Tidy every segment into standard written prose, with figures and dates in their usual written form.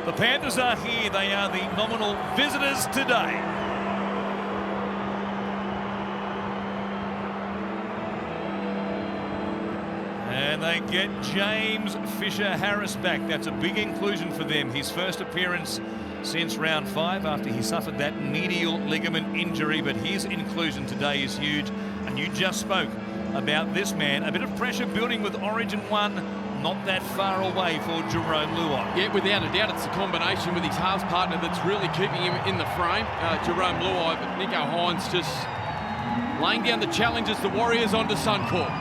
The Panthers are here. They are the nominal visitors today. And they get James Fisher-Harris back. That's a big inclusion for them. His first appearance since round 5 after he suffered that medial ligament injury. But his inclusion today is huge. And you just spoke about this man. A bit of pressure building with Origin 1. Not that far away for Jerome Luai. Yeah, without a doubt, it's the combination with his halves partner that's really keeping him in the frame, Jerome Luai. But Nicho Hynes just laying down the challenge as the Warriors onto Suncorp.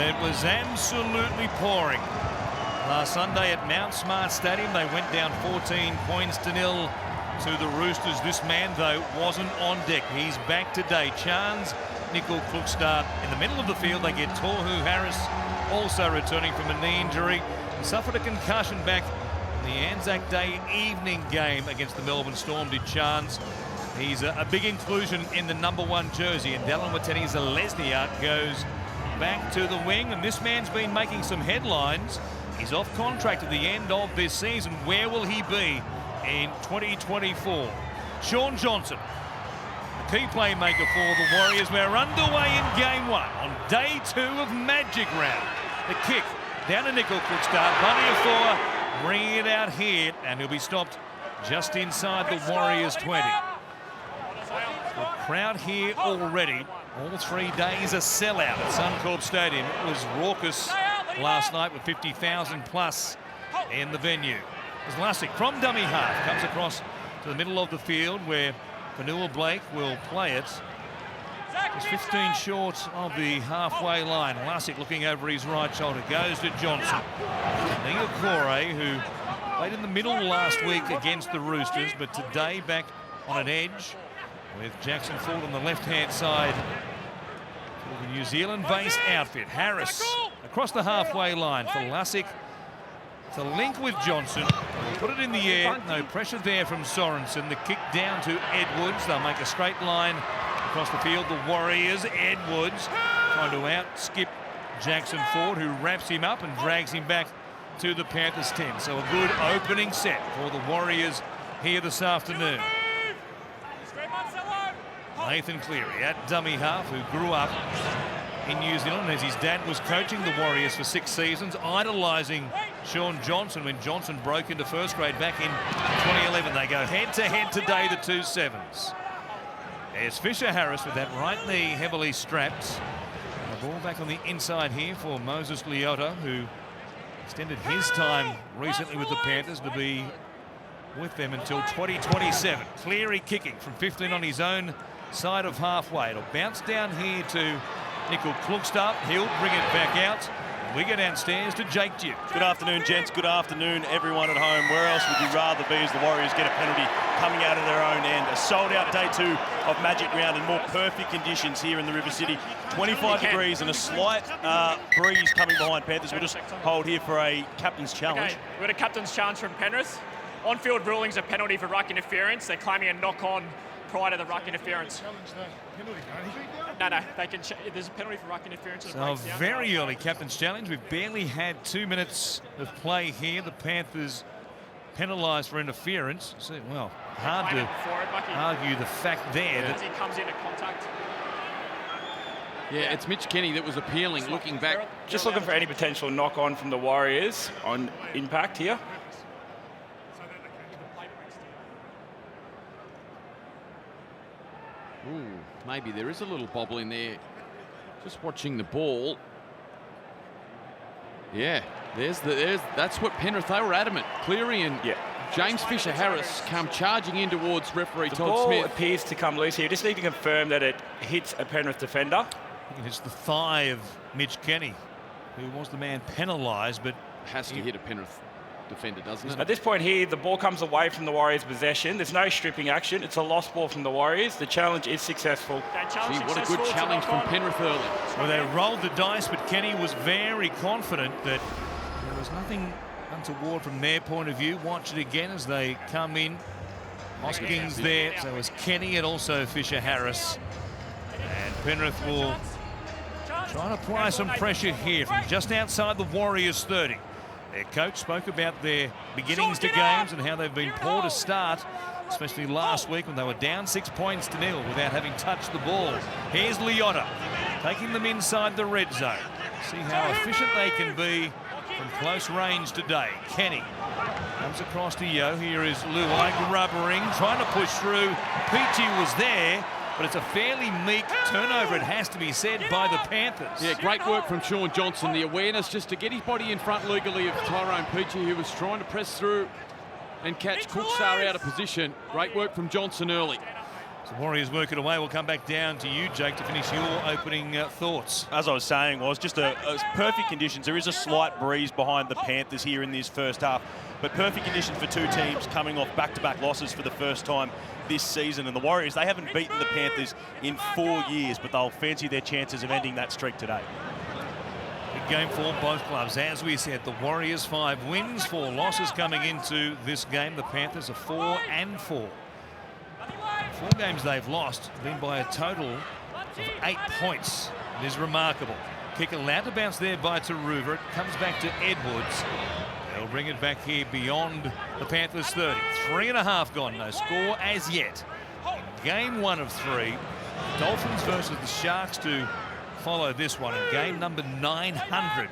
It was absolutely pouring last Sunday at Mount Smart Stadium. They went down 14 points to nil to the Roosters. This man, though, wasn't on deck. He's back today. Chance Nickel Klukstad in the middle of the field. They get Tohu Harris also returning from a knee injury. He suffered a concussion back in the Anzac Day evening game against the Melbourne Storm, did Chance. He's a big inclusion in the #1 jersey, and Dallin Watene-Zelezniak goes back to the wing, and this man's been making some headlines. He's off contract at the end of this season. Where will he be in 2024? Shaun Johnson, the key playmaker for the Warriors. We're underway in game 1 on day 2 of Magic Round. The kick down to Nickel Klukstad, plenty of 4, bringing it out here, and he'll be stopped just inside the Warriors 20. The crowd here already. All 3 days a sellout at Suncorp Stadium. It was raucous last night with 50,000 plus in the venue. As Lussick from dummy half comes across to the middle of the field where Fanua Blake will play it. Just 15 short of the halfway line. Lussick looking over his right shoulder. Goes to Johnson. Niukore, who played in the middle last week against the Roosters, but today back on an edge with Jackson Ford on the left-hand side. The New Zealand-based outfit. Harris across the halfway line for Lussick to link with Johnson. Put it in the air. No pressure there from Sorensen. The kick down to Edwards. They'll make a straight line across the field. The Warriors. Edwards trying to out-skip Jackson Ford, who wraps him up and drags him back to the Panthers 10. So a good opening set for the Warriors here this afternoon. Nathan Cleary at dummy half, who grew up in New Zealand as his dad was coaching the Warriors for 6 seasons, idolising Shaun Johnson when Johnson broke into first grade back in 2011. They go head-to-head today, the 2 sevens. There's Fisher-Harris with that right knee heavily strapped. The ball back on the inside here for Moses Leota, who extended his time recently with the Panthers to be with them until 2027. Cleary kicking from 15 on his own side of halfway. It'll bounce down here to Nickel Klukstad. He'll bring it back out. We go downstairs to Jake Duke. Good afternoon, gents. Good afternoon, everyone at home. Where else would you rather be as the Warriors get a penalty coming out of their own end? A sold-out day 2 of Magic Round in more perfect conditions here in the River City. 25 degrees and a slight breeze coming behind Panthers. We'll just hold here for a captain's challenge. Okay, we've got a captain's challenge from Penrith. On-field ruling's a penalty for ruck interference. They're claiming a knock-on prior to the ruck interference. No, they can. There's a penalty for ruck interference. So very early captain's challenge. We've barely had 2 minutes of play here. The Panthers penalised for interference. So, well, hard to argue the fact there that he comes into contact. Yeah, it's Mitch Kenny that was appealing, looking back. Just looking for any potential knock-on from the Warriors on impact here. Ooh, maybe there is a little bobble in there. Just watching the ball. Yeah, that's what Penrith, they were adamant. Cleary and James Fisher-Harris come charging in towards referee The Todd ball Smith. appears to come loose here. Just need to confirm that it hits a Penrith defender. I think it's the thigh of Mitch Kenny, who was the man penalised, but Has to hit a Penrith defender, doesn't it? At this point here, the ball comes away from the Warriors' possession. There's no stripping action. It's a lost ball from the Warriors. The challenge is successful. Gee, what a good challenge from Penrith early. well, they rolled the dice, but Kenny was very confident that there was nothing untoward from their point of view. Watch it again as they come in. Hoskins there, so it was Kenny and also Fisher-Harris. And Penrith will trying to apply some pressure here from just outside the Warriors 30. Their coach spoke about their beginnings to games and how they've been poor to start, especially last week when they were down 6 points to nil without having touched the ball. Here's Liotta taking them inside the red zone. See how efficient they can be from close range today. Kenny comes across to Yo. Here is Luai grubbering, trying to push through. Peachy was there, but it's a fairly meek turnover, it has to be said, by the Panthers. Yeah, great work from Sean Johnson. The awareness just to get his body in front legally of Tyrone Peachy, who was trying to press through and catch Cookstar out of position. Great work from Johnson early. So Warriors work it away. We'll come back down to you, Jake, to finish your opening thoughts. As I was saying, was just a perfect conditions. There is a slight breeze behind the Panthers here in this first half, but perfect conditions for two teams coming off back-to-back losses for the first time this season. And the Warriors, they haven't beaten the Panthers in 4 years, but they'll fancy their chances of ending that streak today. Big game for both clubs. As we said, the Warriors 5 wins, 4 losses coming into this game. The Panthers are 4-4. 4 games they've lost have been by a total of 8 points. It is remarkable. Kick allowed to bounce there by Taruva. It comes back to Edwards. They'll bring it back here beyond the Panthers 30. 3.5 gone, no score as yet. In game 1 of 3, Dolphins versus the Sharks to follow this one in game number 900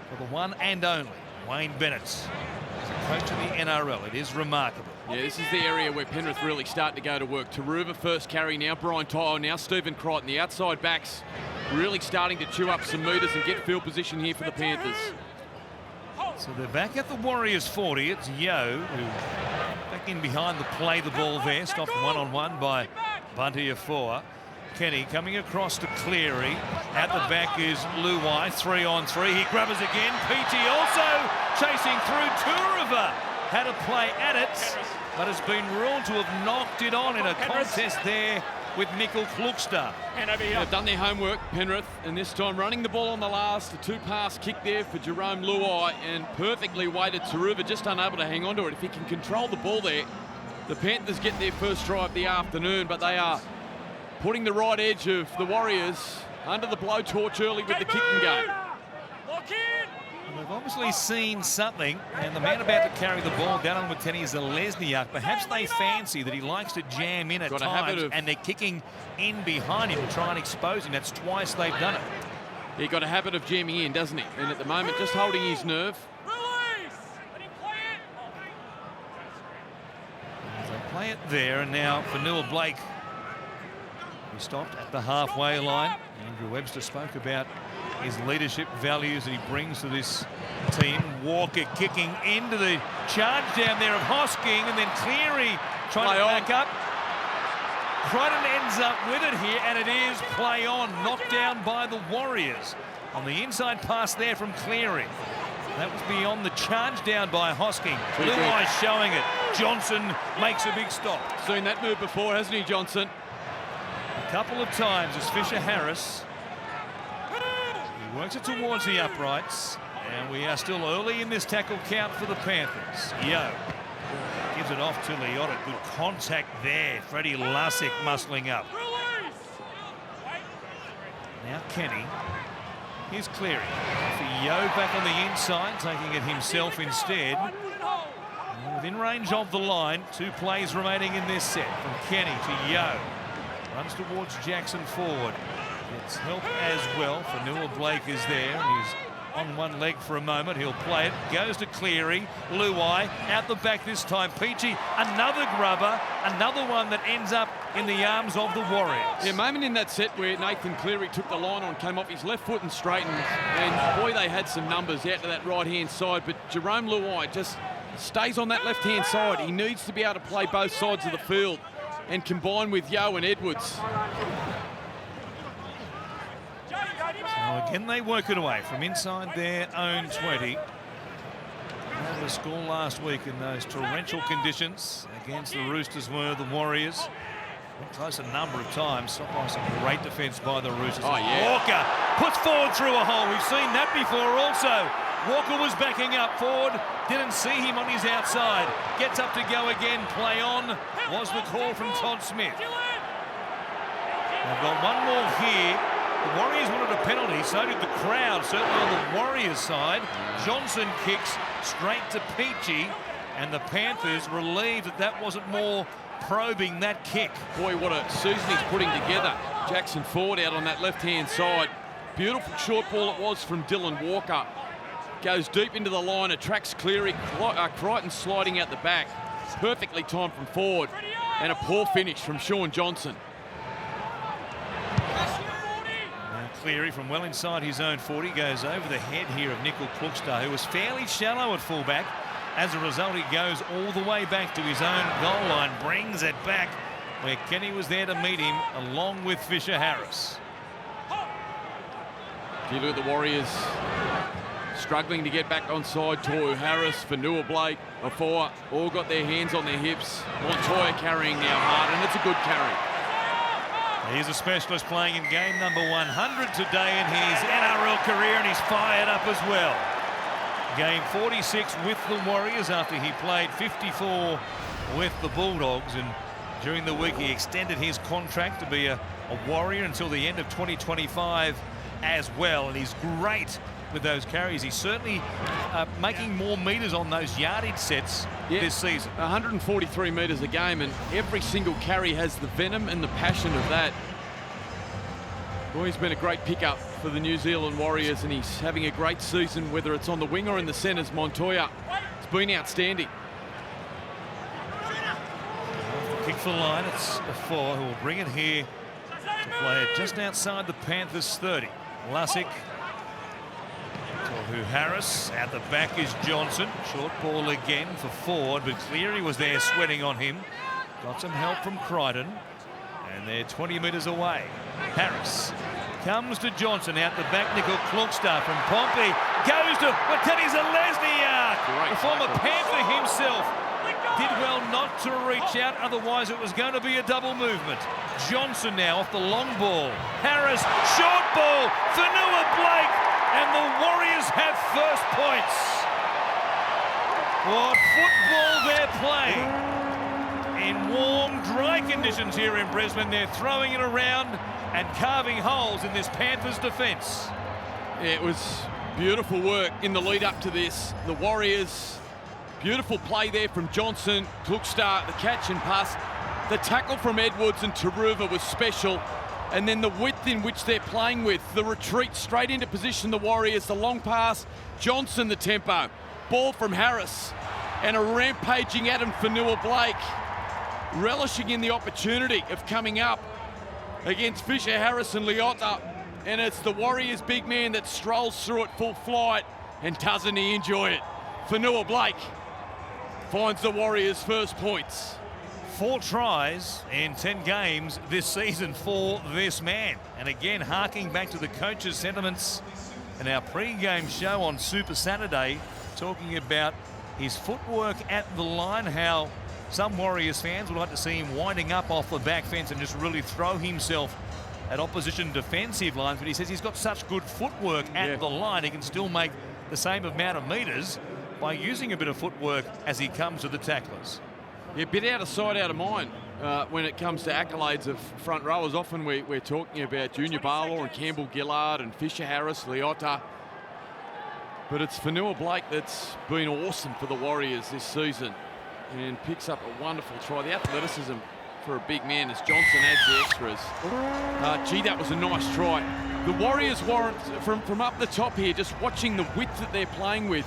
for the one and only Wayne Bennett as a coach of the NRL. It is remarkable. Yeah, this is the area where Penrith really start to go to work. Taruva first carry, now Brian Tyle, now Stephen Crichton. The outside backs really starting to chew up some metres and get field position here for the Panthers. So they're back at the Warriors 40. It's Yo who back in behind the play the ball there. Stopped one-on-one by Bunty Afoa. Kenny coming across to Cleary. At the back is Luai, 3-on-3. He grabs again. Peachy also chasing through. Taruva had a play at it, but has been ruled to have knocked it on in a contest there with Mikkel Klukstad. They've done their homework, Penrith, and this time running the ball on the last. A 2-pass kick there for Jerome Luai, and perfectly weighted Taruva, just unable to hang on to it. If he can control the ball there, the Panthers get their first try of the afternoon, but they are putting the right edge of the Warriors under the blowtorch early with the kicking game. They've obviously seen something, and the man about to carry the ball down on Watene is Lesniak. Perhaps they fancy that he likes to jam in at times, and they're kicking in behind him to try and expose him. That's twice they've done it. He got a habit of jamming in, doesn't he? And at the moment, just holding his nerve. They play it there, and now for Newell Blake, he stopped at the halfway line. Andrew Webster spoke about his leadership values that he brings to this team. Walker kicking into the charge down there of Hosking, and then Cleary trying to back up. Crichton ends up with it here, and it is play on, knocked down by the Warriors. On the inside pass there from Cleary. That was beyond the charge down by Hosking. Blue Eyes showing it. Johnson makes a big stop. Seen that move before, hasn't he, Johnson? A couple of times as Fisher Harris. He works it towards the uprights, and we are still early in this tackle count for the Panthers. Yo gives it off to Liotta. Good contact there. Freddie Lussick muscling up. Now Kenny. Here's Cleary. For Yo back on the inside, taking it himself instead. And within range of the line, 2 plays remaining in this set. From Kenny to Yo. Runs towards Jackson forward. Gets help as well for Newell Blake is there. He's on one leg for a moment. He'll play it. Goes to Cleary. Luai out the back this time. Peachy, another grubber. Another one that ends up in the arms of the Warriors. Yeah, moment in that set where Nathan Cleary took the line on, came off his left foot and straightened. And boy, they had some numbers out to that right-hand side. But Jerome Luai just stays on that left-hand side. He needs to be able to play both sides of the field and combine with Yo and Edwards. So again, they work it away from inside their own 20. The score last week in those torrential conditions against the Roosters were the Warriors. Went close a number of times. Stopped by some great defence by the Roosters. Oh, yeah. Walker puts forward through a hole. We've seen that before also. Walker was backing up forward. Didn't see him on his outside. Gets up to go again. Play on was the call from Todd Smith. They've got one more here The Warriors wanted a penalty, so did the crowd, certainly on the Warriors side. Johnson kicks straight to Peachy, and the Panthers relieved that that wasn't more probing that kick. Boy, what a season he's putting together. Jackson Ford out on that left-hand side. Beautiful short ball it was from Dylan Walker. Goes deep into the line, attracts Cleary. Crichton sliding out the back. Perfectly timed from Ford. And a poor finish from Sean Johnson. Now Cleary from well inside his own 40 goes over the head here of Nickel Klukstad, who was fairly shallow at fullback. As a result, he goes all the way back to his own goal line, brings it back where Kenny was there to meet him, along with Fisher Harris. If you look at the Warriors struggling to get back onside, Tohu Harris, Fanua Blake, Afua, all got their hands on their hips. Montoya carrying now hard, and it's a good carry. He's a specialist playing in game number 100 today in his NRL career, and he's fired up as well. Game 46 with the Warriors after he played 54 with the Bulldogs, and during the week he extended his contract to be a Warrior until the end of 2025 as well, and he's great with those carries. He's certainly making more metres on those yardage sets this season. 143 metres a game, and every single carry has the venom and the passion of that. Well, he's been a great pickup for the New Zealand Warriors, and he's having a great season, whether it's on the wing or in the centres. Montoya, it's been outstanding. Kick for line, it's a 4 who will bring it here to play it just outside the Panthers 30. Lussick, Tohu Harris, at the back is Johnson. Short ball again for Ford, but Cleary was there sweating on him. Got some help from Crichton, and they're 20 metres away. Harris comes to Johnson out the back. Nickel Klukstad from Pompey goes to Watene Zelezniak. The former Panther himself did well not to reach out, otherwise it was going to be a double movement. Johnson now off the long ball. Harris, short ball, Fanua Blake, and the Warriors have first points. What football they're playing. In warm, dry conditions here in Brisbane, they're throwing it around and carving holes in this Panthers defence. It was beautiful work in the lead up to this. The Warriors, beautiful play there from Johnson, Klukstad, the catch and pass. The tackle from Edwards and Taruva was special. And then the width in which they're playing with, the retreat straight into position, the Warriors, the long pass, Johnson the tempo. Ball from Harris and a rampaging Adam Fanua Blake, relishing in the opportunity of coming up against Fisher Harris and Leota. And it's the Warriors big man that strolls through at full flight, and doesn't he enjoy it? Fanua Blake finds the Warriors first points. 4 tries in 10 games this season for this man. And again, harking back to the coach's sentiments in our pre-game show on Super Saturday, talking about his footwork at the line, how some Warriors fans would like to see him winding up off the back fence and just really throw himself at opposition defensive lines. But he says he's got such good footwork at the line, he can still make the same amount of metres by using a bit of footwork as he comes to the tacklers. Yeah, a bit out of sight, out of mind when it comes to accolades of front rowers. Often we're talking about Junior Barlaw and Campbell Gillard and Fisher Harris, Leota. But it's Fanua Blake that's been awesome for the Warriors this season, and picks up a wonderful try. The athleticism for a big man as Johnson adds the extras. Gee, that was a nice try. The Warriors warrant, from up the top here, just watching the width that they're playing with.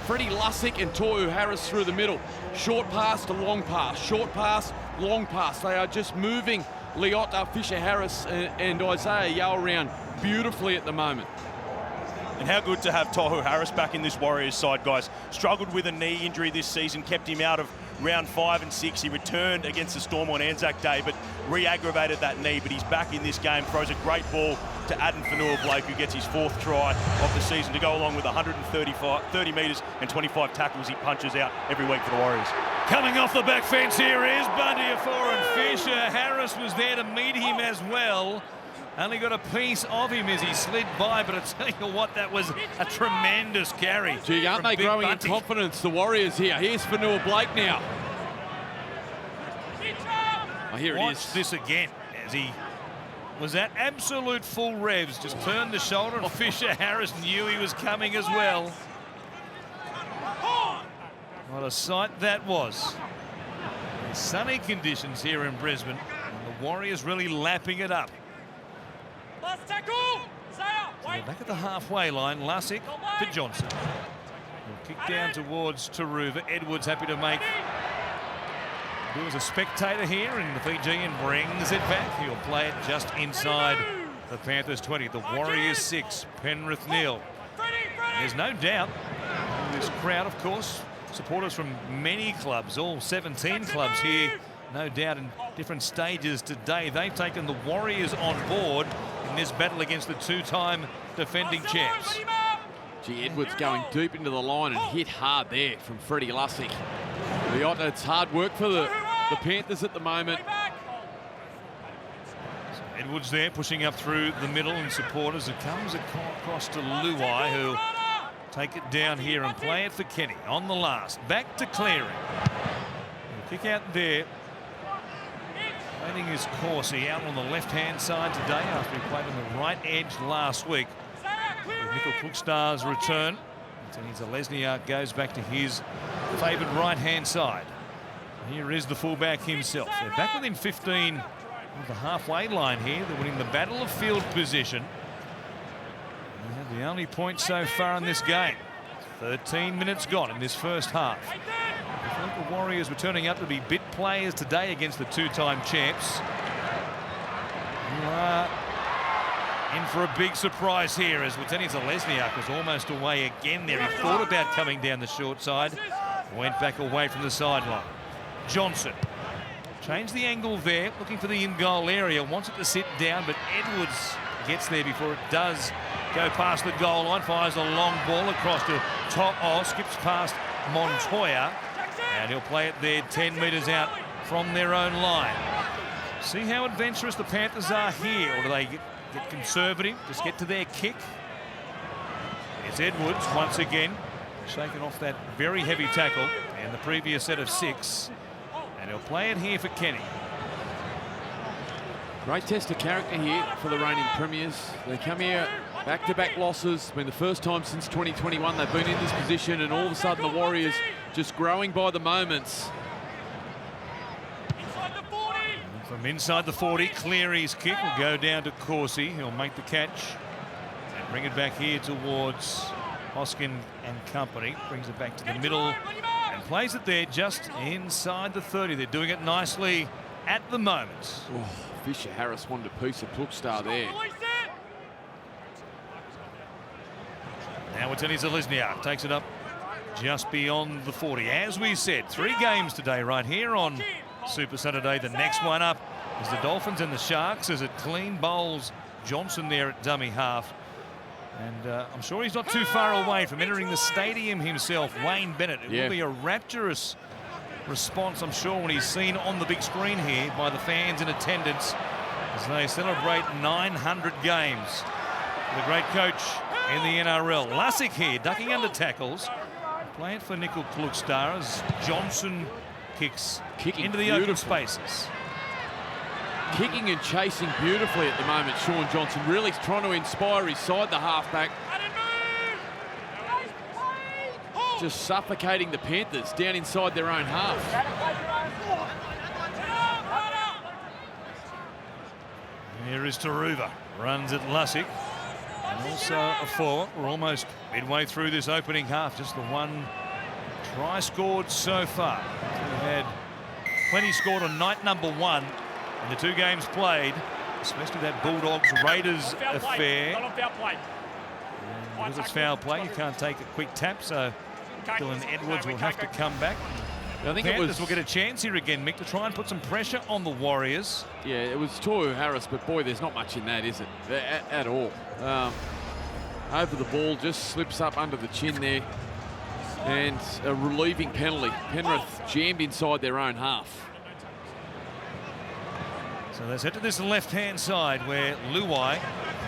Freddie Lussick and Tohu Harris through the middle. Short pass to long pass, short pass, long pass. They are just moving Leota, Fisher Harris and Isaiah Yeo around beautifully at the moment. And how good to have Tohu Harris back in this Warriors side, guys. Struggled with a knee injury this season, kept him out of round 5 and 6. He returned against the Storm on Anzac Day, but re-aggravated that knee. But he's back in this game, throws a great ball to Adam Fanua Blake, who gets his 4th try of the season to go along with 30 metres and 25 tackles he punches out every week for the Warriors. Coming off the back fence here is Bundy Afua, and Fisher Harris was there to meet him as well. Only got a piece of him as he slid by, but I tell you what, that was a tremendous carry. Gee, aren't they growing in confidence, the Warriors here? Here's Fanua Blake now. Oh, here it is. Watch this again as he was at absolute full revs. Just turned the shoulder, and Fisher Harris knew he was coming as well. What a sight that was. Sunny conditions here in Brisbane, and the Warriors really lapping it up. Last tackle! So they're back at the halfway line. Lussick to Johnson. He'll kick down towards Taruva. Edwards happy to make. He was a spectator here, and the Fijian brings it back. He'll play it just inside the Panthers 20. The Warriors 6, Penrith 0. There's no doubt this crowd, of course, supporters from many clubs, all 17 clubs here, no doubt in different stages today. They've taken the Warriors on board in this battle against the two-time defending champs. Gee, Edwards going deep into the line and hit hard there from Freddie Lussick. It's hard work for the Panthers at the moment. So Edwards there pushing up through the middle, and supporters, it comes across to Luai, who'll take it down here and play it for Kenny on the last. Back to Cleary. Kick out there. Playing his Corsi out on the left-hand side today after he played on the right edge last week. With Nickel Klukstar's return, Anthony Zalesniak goes back to his favoured right-hand side. Here is the fullback himself. They're back within 15 of the halfway line here. They're winning the battle of field position. They have the only point so far in this game. 13 minutes gone in this first half. I think the Warriors were turning up to be bit players today against the two-time champs. You are in for a big surprise here, as Watene Zalesniak was almost away again there. He thought about coming down the short side, went back away from the sideline. Johnson changed the angle there, looking for the in-goal area, wants it to sit down, but Edwards gets there before it does go past the goal line, fires a long ball across to To'o, skips past Montoya, and he'll play it there 10 metres out from their own line. See how adventurous the Panthers are here, or do they get conservative, just get to their kick? It's Edwards once again, shaking off that very heavy tackle in the previous set of 6, and he'll play it here for Kenny. Great test of character here for the reigning premiers. They come here back-to-back losses. It's been the first time since 2021 they've been in this position, and all of a sudden the Warriors just growing by the moments. From inside the 40, Cleary's kick will go down to Corsi. He'll make the catch and bring it back here towards Hoskin and company. Brings it back to the middle and plays it there just inside the 30. They're doing it nicely at the moment. Oh, Fisher Harris wanted a piece of Klukstar there. Now Watene Zalesniak takes it up just beyond the 40. As we said, 3 games today right here on Super Saturday. The next one up is the Dolphins and the Sharks, as it clean bowls Johnson there at dummy half. And I'm sure he's not too far away from entering the stadium himself, Wayne Bennett. It will be a rapturous response, I'm sure, when he's seen on the big screen here by the fans in attendance as they celebrate 900 games. The great coach in the NRL. Lussick here, ducking under tackles. Playing for Nickel Klukstar as Johnson kicks into the open spaces. Kicking and chasing beautifully at the moment, Shaun Johnson. Really trying to inspire his side, the halfback. Just suffocating the Panthers down inside their own half. Here is Taruva. Runs at Lussick. And also a forward. We're almost midway through this opening half. Just the one try scored so far. We had plenty scored on night number 1 in the 2 games played, especially that Bulldogs-Raiders affair. Because it's foul play, you can't take a quick tap, so Dylan Edwards will have to come back. I think Panthers will get a chance here again, Mick, to try and put some pressure on the Warriors. Yeah, it was To'o Harris, but boy, there's not much in that, is it? At all. Over the ball, just slips up under the chin there. And a relieving penalty. Penrith jammed inside their own half. So let's head to this left-hand side where Luai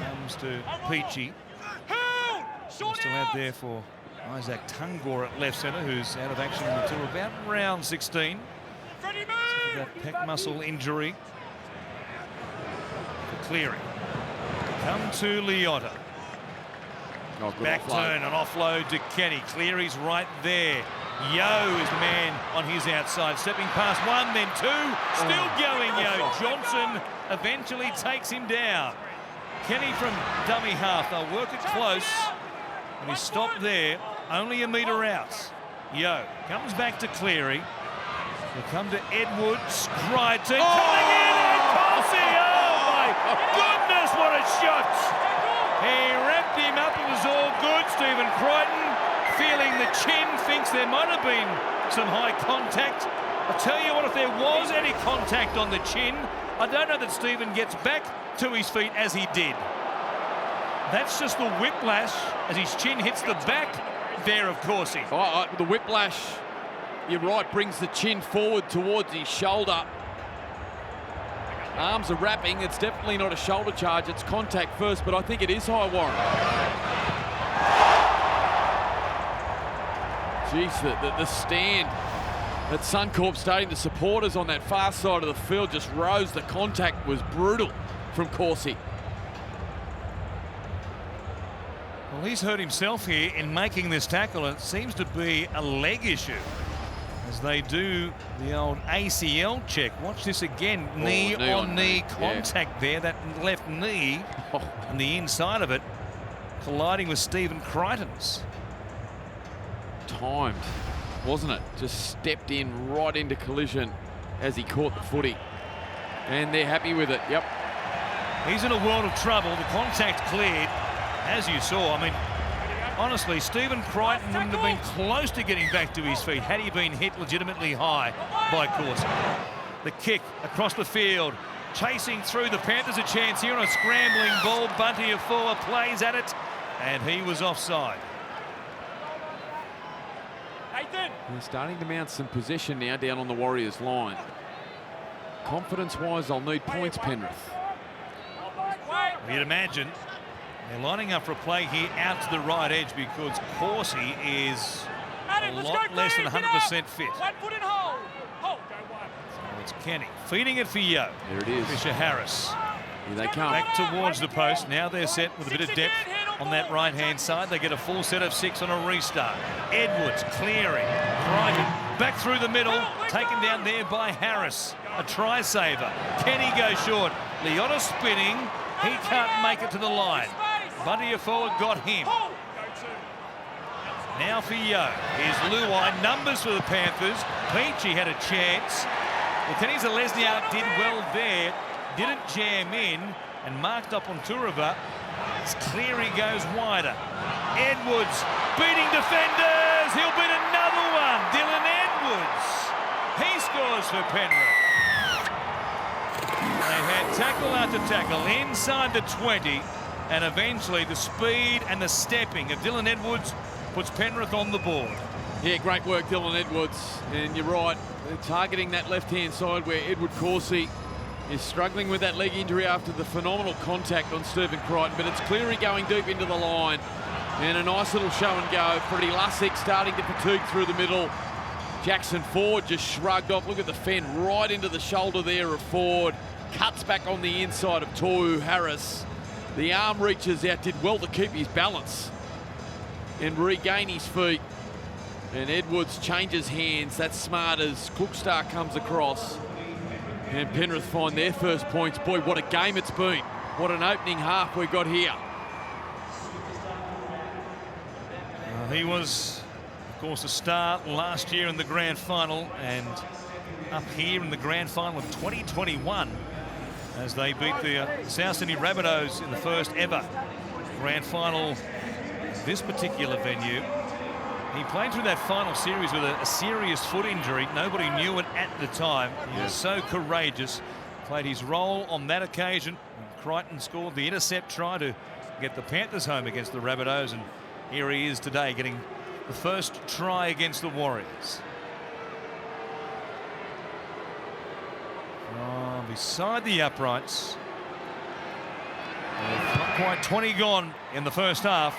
comes to Peachy. Still out there for Isaac Tungor at left centre, who's out of action until about round 16. So that pec muscle injury for Cleary. Come to Liotta. Oh, good Back offload. turn, an offload to Kenny. Cleary's right there. Yo is the man on his outside, stepping past one, then two. Still going, Yo. Johnson eventually takes him down. Kenny from dummy half. They'll work it close. And he's stopped there, only a metre out. Yo comes back to Cleary. They come to Edwards. Crichton coming in, and Colsey. Oh my goodness, what a shot! He wrapped him up, it was all good. Stephen Crichton feeling the chin, thinks there might have been some high contact. I'll tell you what, if there was any contact on the chin, I don't know that Stephen gets back to his feet as he did. That's just the whiplash as his chin hits the back there of Corsi. The whiplash, you're right, brings the chin forward towards his shoulder. Arms are wrapping. It's definitely not a shoulder charge. It's contact first, but I think it is high, Warren. Jeez, the stand at Suncorp Stadium, the supporters on that far side of the field just rose. The contact was brutal from Corsi. Well, he's hurt himself here in making this tackle, and it seems to be a leg issue as they do the old ACL check. Watch this again. Knee on knee contact there. That left knee and the inside of it colliding with Stephen Crichton's. Timed, wasn't it? Just stepped in right into collision as he caught the footy. And they're happy with it, yep. He's in a world of trouble. The contact cleared, as you saw. I mean, honestly, Stephen Crichton wouldn't have been close to getting back to his feet had he been hit legitimately high by Corsi. The kick across the field, chasing through. The Panthers a chance here on a scrambling ball. Bunty Afua plays at it, and he was offside. They're starting to mount some possession now down on the Warriors line. Confidence-wise, they'll need points, Penrith. You'd imagine they're lining up for a play here out to the right edge because Corsi is a lot less than 100% fit. So it's Kenny feeding it for Yo. There it is. Fisher Harris. Here they come. Back towards the post. Now they're set with a bit of depth on that right-hand side. They get a full set of 6 on a restart. Edwards, Cleary, Crichton, back through the middle, taken down there by Harris. A try saver. Kenny goes short. Liotta spinning. He can't make it to the line. Bunty Afua got him. Now for Yo. Here's Luai. Numbers for the Panthers. Peachy had a chance. Lieutenant Zelezniak did well there. Didn't jam in and marked up on Turava. As Cleary goes wider. Edwards beating defenders. He'll beat another one. Dylan Edwards. He scores for Penrith. They had tackle after tackle inside the 20, and eventually the speed and the stepping of Dylan Edwards puts Penrith on the board. Yeah, great work, Dylan Edwards. And you're right, they're targeting that left-hand side where Edward Corsi is struggling with that leg injury after the phenomenal contact on Stephen Crichton, but it's Cleary going deep into the line. And a nice little show and go. Freddie Lussick starting to fatigue through the middle. Jackson Ford just shrugged off. Look at the fend right into the shoulder there of Ford. Cuts back on the inside of Tohu Harris. The arm reaches out, did well to keep his balance and regain his feet. And Edwards changes hands. That's smart as Cookstar comes across. And Penrith find their first points. Boy, what a game it's been. What an opening half we got here. He was, of course, a star last year in the grand final and up here in the grand final of 2021 as they beat the South Sydney Rabbitohs in the first ever grand final this particular venue. He played through that final series with a serious foot injury. Nobody knew it at the time. He was so courageous. Played his role on that occasion. Crichton scored the intercept try to get the Panthers home against the Rabbitohs, and here he is today getting the first try against the Warriors. Beside the uprights. Not quite 20 gone in the first half.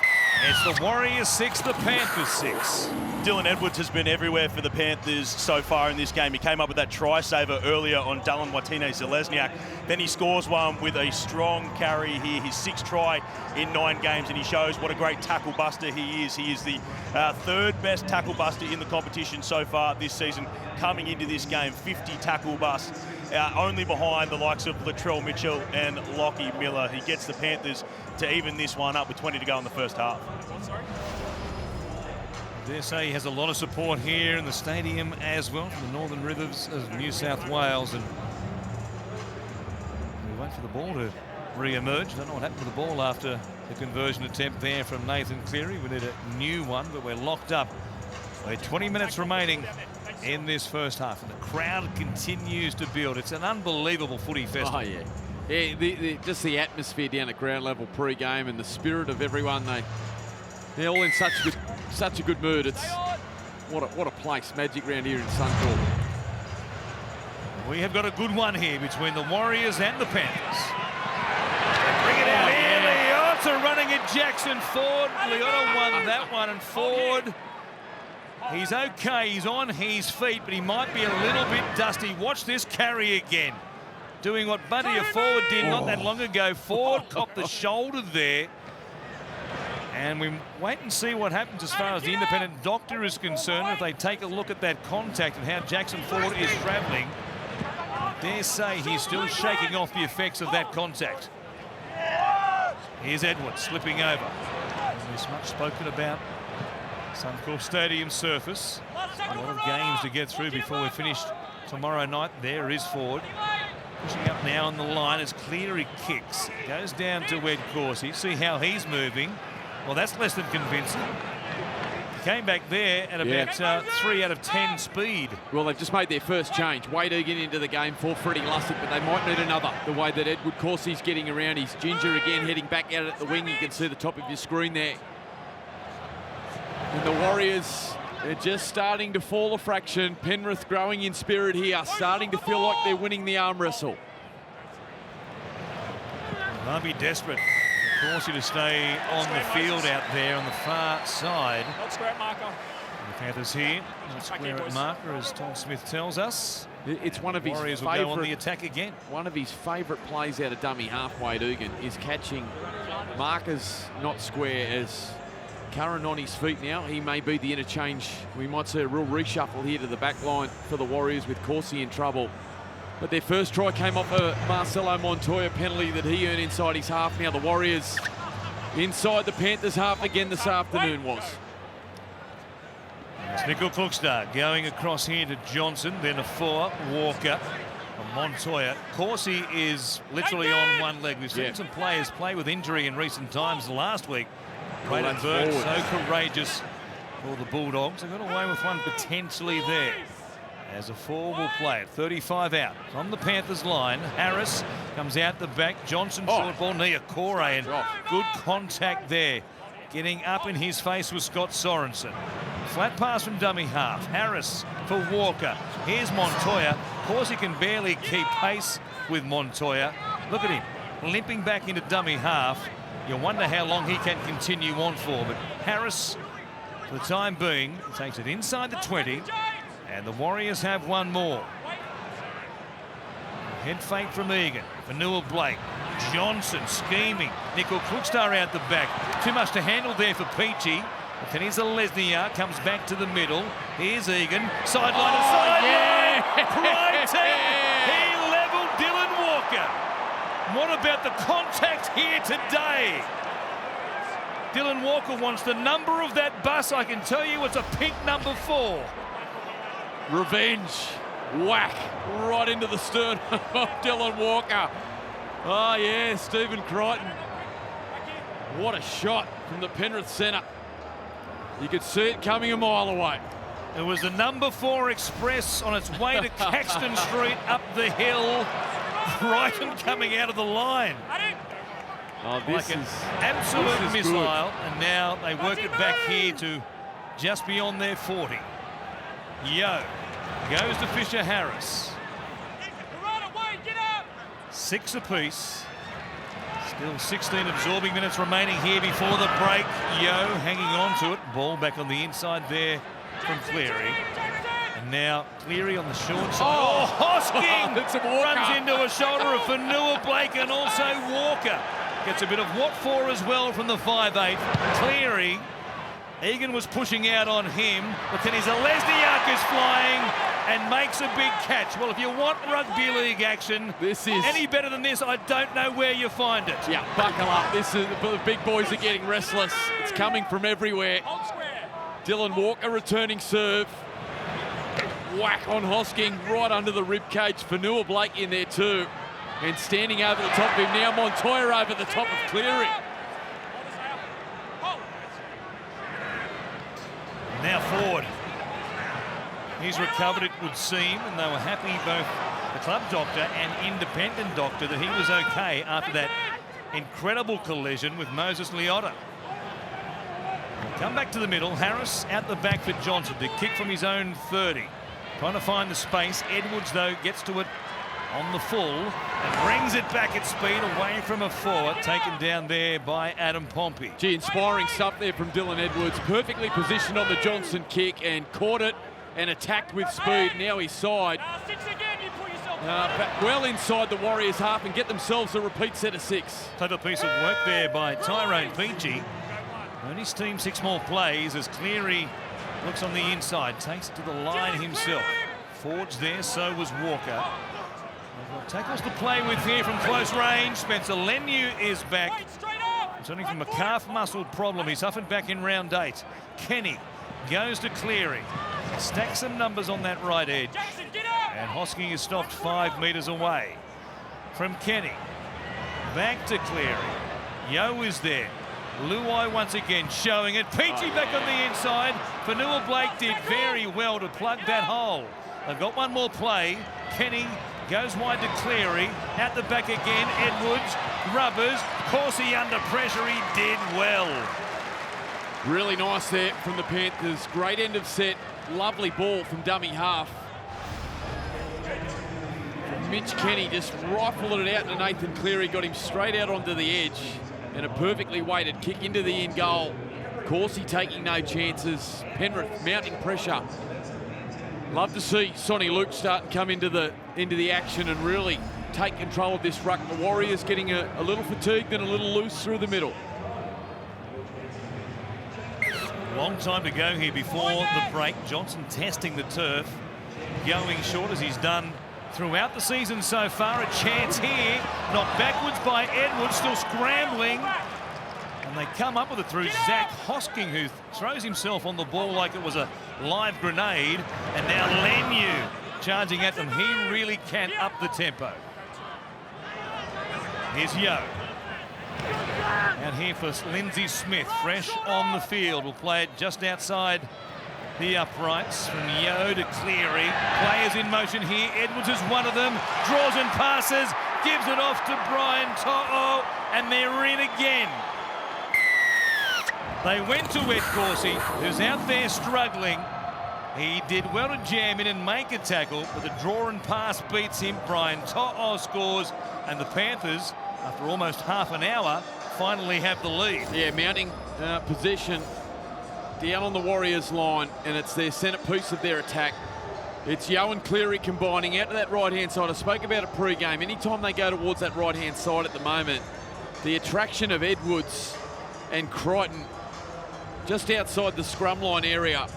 It's the Warriors 6, the Panthers 6. Dylan Edwards has been everywhere for the Panthers so far in this game. He came up with that try saver earlier on Dallin Watene-Zelezniak. Then he scores one with a strong carry here. His 6th try in 9 games, and he shows what a great tackle buster he is. He is the 3rd best tackle buster in the competition so far this season. Coming into this game, 50 tackle busts, only behind the likes of Latrell Mitchell and Lockie Miller. He gets the Panthers to even this one up with 20 to go in the first half. I dare say he has a lot of support here in the stadium as well from the Northern Rivers of New South Wales, and we wait for the ball to re-emerge. Don't know what happened to the ball after the conversion attempt there from Nathan Cleary. We need a new one, but we're locked up. With 20 minutes remaining in this first half, and the crowd continues to build. It's an unbelievable footy festival. Oh, yeah. Just the atmosphere down at ground level pre-game and the spirit of everyone. They're all in such a good mood. It's what a place, Magic Round here in Suncorp. We have got a good one here between the Warriors and the Panthers. Bring it out here. Leota running at Jackson Ford. Leota won that one, and Ford, he's okay. He's on his feet, but he might be a little bit dusty. Watch this carry again. Doing what Bunty Ford did not that long ago. Ford copped the shoulder there. And we wait and see what happens as far as the independent doctor is concerned. If they take a look at that contact and how Jackson Ford is travelling, I dare say he's still shaking off the effects of that contact. Here's Edwards slipping over. There's much spoken about Suncorp Stadium surface. A lot of games to get through before we're finished tomorrow night. There is Ford. Pushing up now on the line as Cleary kicks. Goes down to Ed Corsi. See how he's moving. Well, that's less than convincing. Came back there at about 3 out of 10 speed. Well, they've just made their first change. Wade Egan into the game for Freddie Lussick, but they might need another. The way that Edward Corsi's getting around. He's Ginger again heading back out at the wing. You can see the top of your screen there. And the Warriors, they're just starting to fall a fraction. Penrith growing in spirit here, starting to feel like they're winning the arm wrestle. They'll be desperate, of course, to stay on the field out there on the far side. Not square marker. The Panthers here, not square at marker, as Tom Smith tells us. It's one of his Warriors will go on the attack again. One of his favourite plays out of dummy half, Wade Egan, is catching markers not square as Curran on his feet now. He may be the interchange. We might see a real reshuffle here to the back line for the Warriors with Corsi in trouble. But their first try came off a Marcelo Montoya penalty that he earned inside his half. Now the Warriors inside the Panthers half again this afternoon was. It's Nickel Klukstad going across here to Johnson, then a 4, Walker, a Montoya. Corsi is literally on one leg. We've seen some players play with injury in recent times. Last week, Braden Burke, so courageous for the Bulldogs. They got away with one potentially there. As a 4 will play it. 35 out from the Panthers line. Harris comes out the back. Johnson short ball. Niokore, and good contact there. Getting up in his face was Scott Sorensen. Flat pass from dummy half. Harris for Walker. Here's Montoya. Of course, he can barely keep pace with Montoya. Look at him limping back into dummy half. You wonder how long he can continue on for. But Harris, for the time being, takes it inside the 20. And the Warriors have one more. Head fake from Egan. Vanua Blake. Johnson scheming. Nickel Klukstad out the back. Too much to handle there for Peachy. Then here's Lesniak. Comes back to the middle. Here's Egan. Sideline to sideline. Crichton. He levelled Dylan Walker. What about the contact here today? Dylan Walker wants the number of that bus. I can tell you it's a pink number 4. Revenge. Whack right into the stern of Dylan Walker. Oh, yeah, Stephen Crichton. What a shot from the Penrith centre. You could see it coming a mile away. It was the number 4 Express on its way to Caxton Street up the hill. Crichton coming out of the line. Oh, this like an is absolute missile. good. And now they work it back here to just beyond their 40. Yo goes to Fisher Harris. 6 apiece. Still 16 absorbing minutes remaining here before the break. Yeo hanging on to it. Ball back on the inside there from Cleary. And now Cleary on the short side. Oh, Hosking runs into a shoulder of Fanua Blake and also Walker. Gets a bit of what for as well from the 5'8". Cleary. Egan was pushing out on him, but then his Lesniak flying and makes a big catch. Well, if you want rugby league action, this is any better than this, I don't know where you find it. Yeah, buckle up. This is the big boys are getting restless. It's coming from everywhere. Dylan Walker returning serve. Whack on Hosking right under the rib cage. Fanua Blake in there too. And standing over the top of him now, Montoya over the top of Cleary. Now forward. He's recovered, it would seem, and they were happy, both the club doctor and independent doctor, that he was okay after that incredible collision with Moses Leota. Come back to the middle. Harris out the back for Johnson to kick from his own 30. Trying to find the space. Edwards, though, gets to it on the full and brings it back at speed away from a forward, taken down there by Adam Pompey. Gee, inspiring stuff there from Dylan Edwards. Perfectly positioned on the Johnson kick and caught it and attacked with speed. Now he's side. Well inside the Warriors half and get themselves a repeat set of 6. Clever piece of work there by Tyrone Peachy. On his team 6 more plays as Cleary looks on the inside, takes it to the line himself. Forge there, so was Walker. Tackles to play with here from close range. Spencer Leniu is back. Returning from a calf muscle problem. He suffered back in round 8. Kenny goes to Cleary. Stacks some numbers on that right edge. And Hosking is stopped 5 metres away from Kenny. Back to Cleary. Yeo is there. Luai once again showing it. Peachy back on the inside. Fanua Blake did very well to plug that hole. They've got one more play. Kenny goes wide to Cleary. At the back again, Edwards, Rubbers. Corsi under pressure, he did well. Really nice there from the Panthers. Great end of set. Lovely ball from dummy half. Mitch Kenny just rifled it out to Nathan Cleary. Got him straight out onto the edge. And a perfectly weighted kick into the end goal. Corsi taking no chances. Penrith mounting pressure. Love to see Sonny Luke start and come into the action and really take control of this ruck. The Warriors getting a little fatigued and a little loose through the middle. Long time to go here before the break. Johnson testing the turf, going short as he's done throughout the season so far. A chance here, knocked backwards by Edwards, still scrambling. And they come up with it through Zach Hosking, who throws himself on the ball like it was a live grenade. And now Leniu charging at them. He really can up the tempo. Here's Yeo. Out here for Lindsay Smith, fresh on the field. Will play it just outside the uprights from Yeo to Cleary. Players in motion here. Edwards is one of them. Draws and passes. Gives it off to Brian To'o. And they're in again. They went to Ed Corsi, who's out there struggling. He did well to jam in and make a tackle, but the draw and pass beats him. Brian To'o scores, and the Panthers, after almost half an hour, finally have the lead. Yeah, mounting possession down on the Warriors line, and it's their centrepiece of their attack. It's Yeo and Cleary combining out to that right-hand side. I spoke about it pre-game. Anytime they go towards that right-hand side at the moment, the attraction of Edwards and Crichton just outside the scrum line area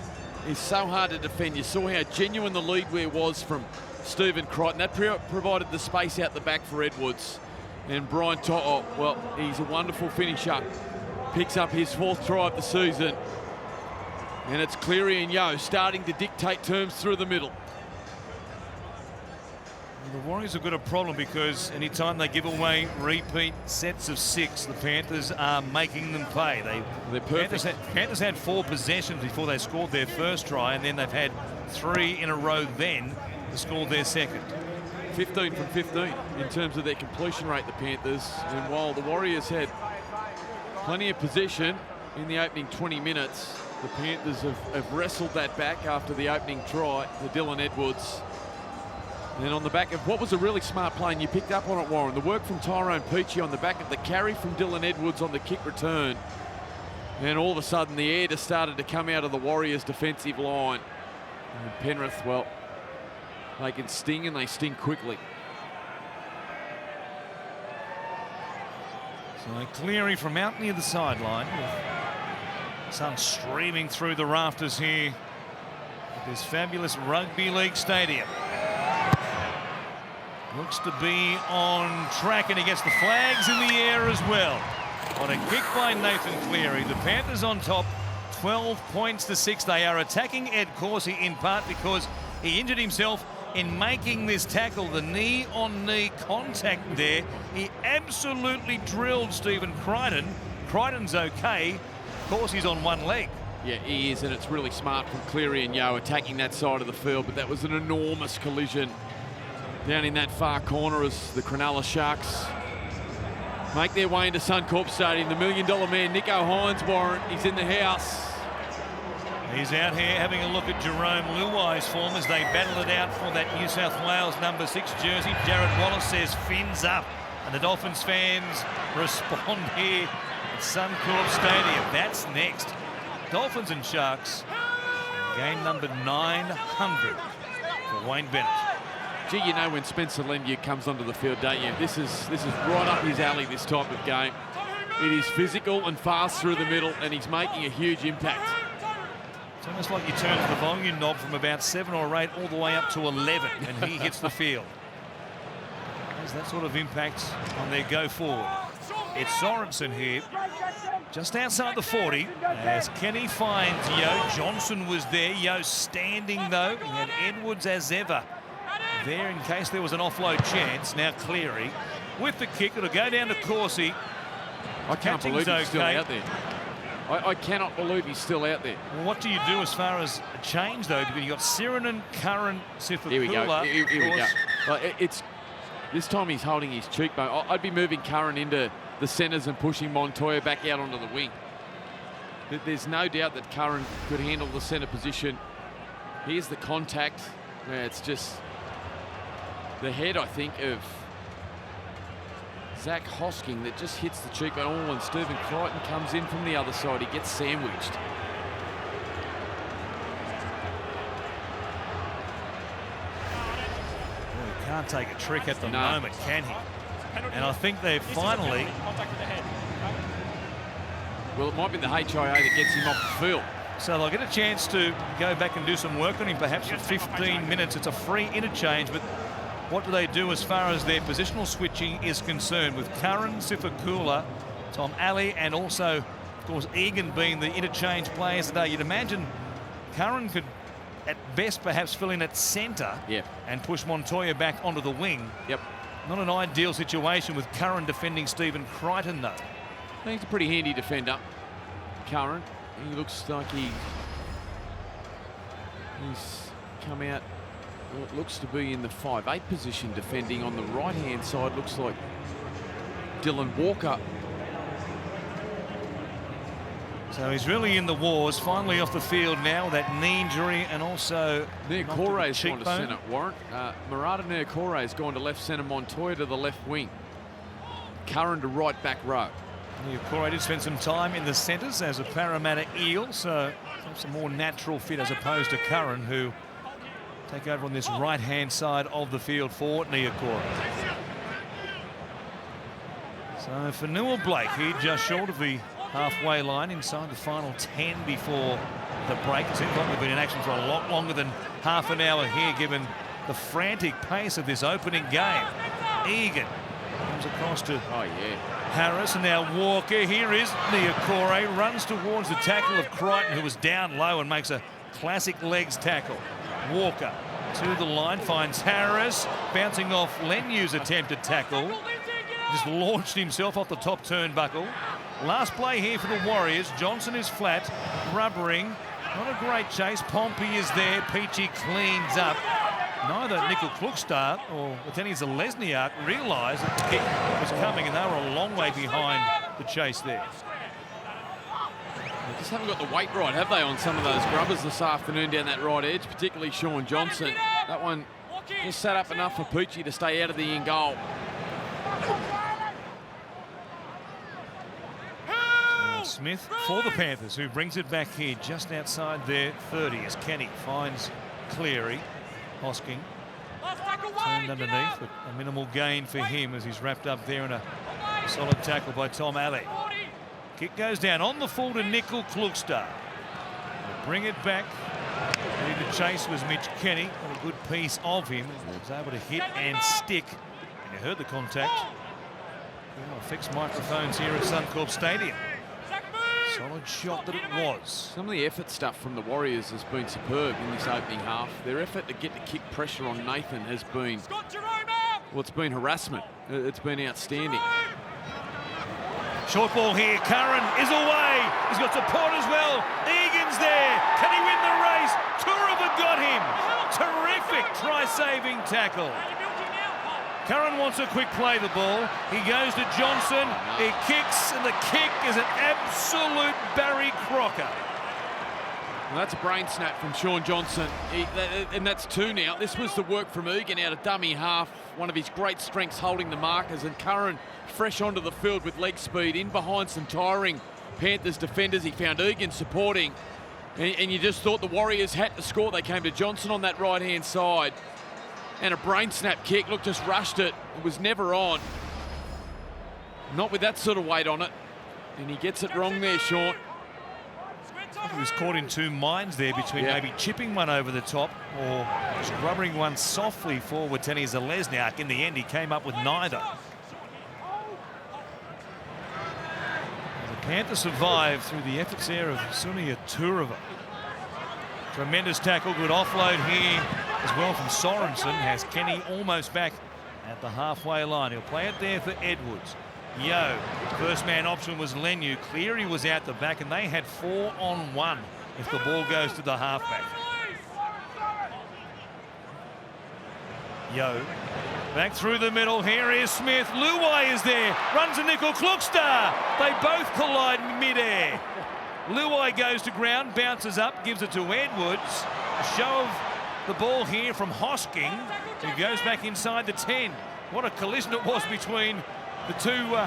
is so hard to defend. You saw how genuine the lead wear was from Stephen Crichton. That provided the space out the back for Edwards. And Brian To'o, well, he's a wonderful finisher. Picks up his 4th try of the season. And it's Cleary and Yeo starting to dictate terms through the middle. The Warriors have got a problem because anytime they give away repeat sets of 6, the Panthers are making them pay. They're perfect. Panthers had 4 possessions before they scored their first try, and then they've had 3 in a row then to score their second. 15 from 15 in terms of their completion rate, the Panthers. And while the Warriors had plenty of possession in the opening 20 minutes, the Panthers have wrestled that back after the opening try to Dylan Edwards. And then on the back of what was a really smart play, and you picked up on it, Warren, the work from Tyrone Peachy on the back of the carry from Dylan Edwards on the kick return. And all of a sudden, the air just started to come out of the Warriors' defensive line. And Penrith, well, they can sting, and they sting quickly. So Cleary from out near the sideline, with sun streaming through the rafters here at this fabulous rugby league stadium. Looks to be on track, and he gets the flags in the air as well. On a kick by Nathan Cleary, the Panthers on top, 12 points to 6. They are attacking Ed Corsi in part because he injured himself in making this tackle. The knee-on-knee contact there. He absolutely drilled Stephen Crichton. Crichton's okay. Corsi's on one leg. Yeah, he is, and it's really smart from Cleary and Yeo attacking that side of the field, but that was an enormous collision down in that far corner as the Cronulla Sharks make their way into Suncorp Stadium. The $1 million man, Nicho Hynes, Warren, he's in the house. He's out here having a look at Jerome Luai's form as they battle it out for that New South Wales number 6 jersey. Jared Wallace says fins up, and the Dolphins fans respond here at Suncorp Stadium. That's next. Dolphins and Sharks, game number 900 for Wayne Bennett. Gee, you know when Spencer Leniu comes onto the field, don't you? This is right up his alley, this type of game. It is physical and fast through the middle, and he's making a huge impact. It's almost like you turn the volume knob from about 7 or 8 all the way up to 11, and he hits the field. There's that sort of impact on their go forward. It's Sorensen here, just outside the 40, as Kenny finds Yeo. Johnson was there. Yeo standing, though. He had Edwards as ever there in case there was an offload chance. Now Cleary with the kick. It'll go down to Corsi. I can't believe he's still out there. I cannot believe he's still out there. Well, what do you do as far as a change, though? Because you've got Sirinen, Curran, Sifakula. Here we go. Here we go. It's, this time he's holding his cheekbone. I'd be moving Curran into the centres and pushing Montoya back out onto the wing. There's no doubt that Curran could handle the centre position. Here's the contact. It's just the head, I think, of Zach Hosking that just hits the cheekbone. And Stephen Crichton comes in from the other side. He gets sandwiched. Well, he can't take a trick at the moment, can he? And I think they've finally... Well, it might be the HIA that gets him off the field. So they'll get a chance to go back and do some work on him, perhaps for 15 minutes. It's a free interchange, but what do they do as far as their positional switching is concerned, with Curran, Sifakula, Tom Alley, and also, of course, Egan being the interchange players today? You'd imagine Curran could, at best, perhaps fill in at centre and push Montoya back onto the wing. Yep. Not an ideal situation with Curran defending Stephen Crichton, though. I think he's a pretty handy defender, Curran. He looks like he's come out. Well, it looks to be in the 5'8" position defending on the right-hand side. Looks like Dylan Walker. So he's really in the wars. Finally off the field now with that knee injury, and also Niakore's gone to centre, Warren. Murata Niakore's gone to left centre, Montoya to the left wing. Curran to right back row. Niakore did spend some time in the centres as a Parramatta Eel, so perhaps a more natural fit as opposed to Curran, who take over on this right-hand side of the field for Niakore. So for Newell Blake, he just short of the halfway line, inside the final 10 before the break. It seems like we've been in action for a lot longer than half an hour here, given the frantic pace of this opening game. Egan comes across to Harris, and now Walker. Here is Niakore, runs towards the tackle of Crichton, who was down low, and makes a classic legs tackle. Walker to the line, finds Harris, bouncing off Leniu's attempted tackle. Just launched himself off the top turnbuckle. Last play here for the Warriors. Johnson is flat, rubbering. Not a great chase. Pompey is there. Peachy cleans up. Neither Nickel Klukstad or Lieutenant Zelezniak realised that the kick was coming, and they were a long way behind the chase there. They just haven't got the weight right, have they, on some of those grubbers this afternoon down that right edge, particularly Sean Johnson. That one Just set up enough for Poochie to stay out of the in goal. Smith for the Panthers, who brings it back here just outside their 30 as Kenny finds Cleary. Hosking turned underneath, but a minimal gain for him as he's wrapped up there in a solid tackle by Tom Alley. Kick goes down on the full to Nickel Klugstad. Bring it back. Ready to chase was Mitch Kenny. What a good piece of him. He was able to hit and stick. And you heard the contact. Fixed microphones here at Suncorp Stadium. Solid shot that it was. Some of the effort stuff from the Warriors has been superb in this opening half. Their effort to get the kick pressure on Nathan has been, well, it's been harassment. It's been outstanding. Short ball here. Curran is away. He's got support as well. Egan's there. Can he win the race? Turova got him. Terrific try-saving tackle. Curran wants a quick play the ball. He goes to Johnson. He kicks, and the kick is an absolute Barry Crocker. Well, that's a brain snap from Sean Johnson. And that's two now. This was the work from Egan out of dummy half. One of his great strengths holding the markers. And Curran fresh onto the field with leg speed in behind some tiring Panthers defenders. He found Egan supporting. And you just thought the Warriors had to score. They came to Johnson on that right-hand side. And a brain snap kick. Look, just rushed it. It was never on. Not with that sort of weight on it. And he gets it wrong there, Sean. He was caught in two minds there between maybe chipping one over the top or scrubbering one softly for Watene Zalesniak. In the end, he came up with neither. The Panthers survived through the efforts there of Sunia Turova. Tremendous tackle, good offload here as well from Sorensen. Has Kenny almost back at the halfway line. He'll play it there for Edwards. Yo, first man option was Lenu. Cleary was out the back, and they had 4-on-1 if the ball goes to the halfback. Yo, back through the middle. Here is Smith. Luai is there. Runs a Nickel Klugstad. They both collide mid-air. Luai goes to ground, bounces up, gives it to Edwards. A show of the ball here from Hosking, who goes back inside the 10. What a collision it was between the two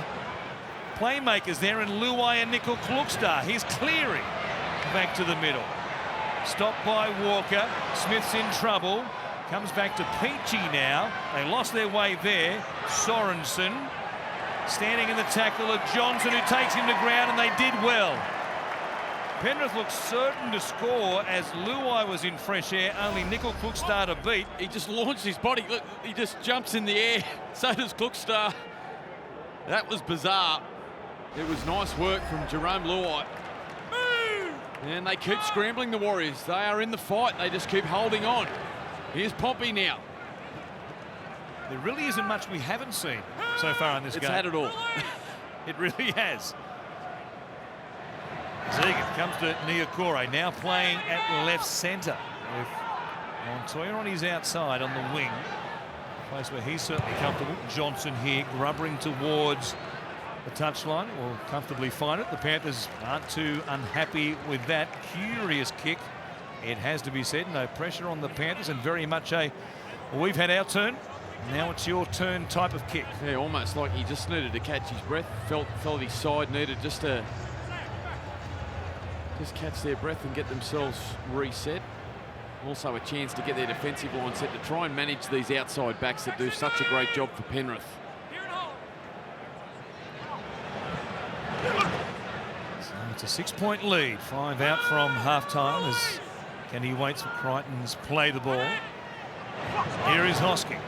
playmakers there, and Luai and Nickel Klugstad. Here's Cleary back to the middle. Stopped by Walker. Smith's in trouble. Comes back to Peachy now. They lost their way there. Sorensen standing in the tackle of Johnson, who takes him to ground, and they did well. Penrith looked certain to score as Luai was in fresh air. Only Nickel Klugstad to beat. He just launched his body. Look, he just jumps in the air. So does Klugstad. That was bizarre. It was nice work from Jerome Luai. And they keep scrambling, the Warriors. They are in the fight. They just keep holding on. Here's Pompey now. There really isn't much we haven't seen so far in this game. It's had it all. It really has. Zegan comes to Niokore, now playing at left centre with Montoya on his outside on the wing. A place where he's certainly comfortable. Johnson here grubbering towards the touchline. Will comfortably find it. The Panthers aren't too unhappy with that. Curious kick, it has to be said. No pressure on the Panthers, and very much a we've had our turn, now it's your turn type of kick. Yeah, almost like he just needed to catch his breath. Felt his side needed just to catch their breath and get themselves reset. Also a chance to get their defensive line set to try and manage these outside backs that do such a great job for Penrith. So it's a 6-point lead. 5 out from half-time as Kenny waits for Crichton's play the ball. Here is Hosking.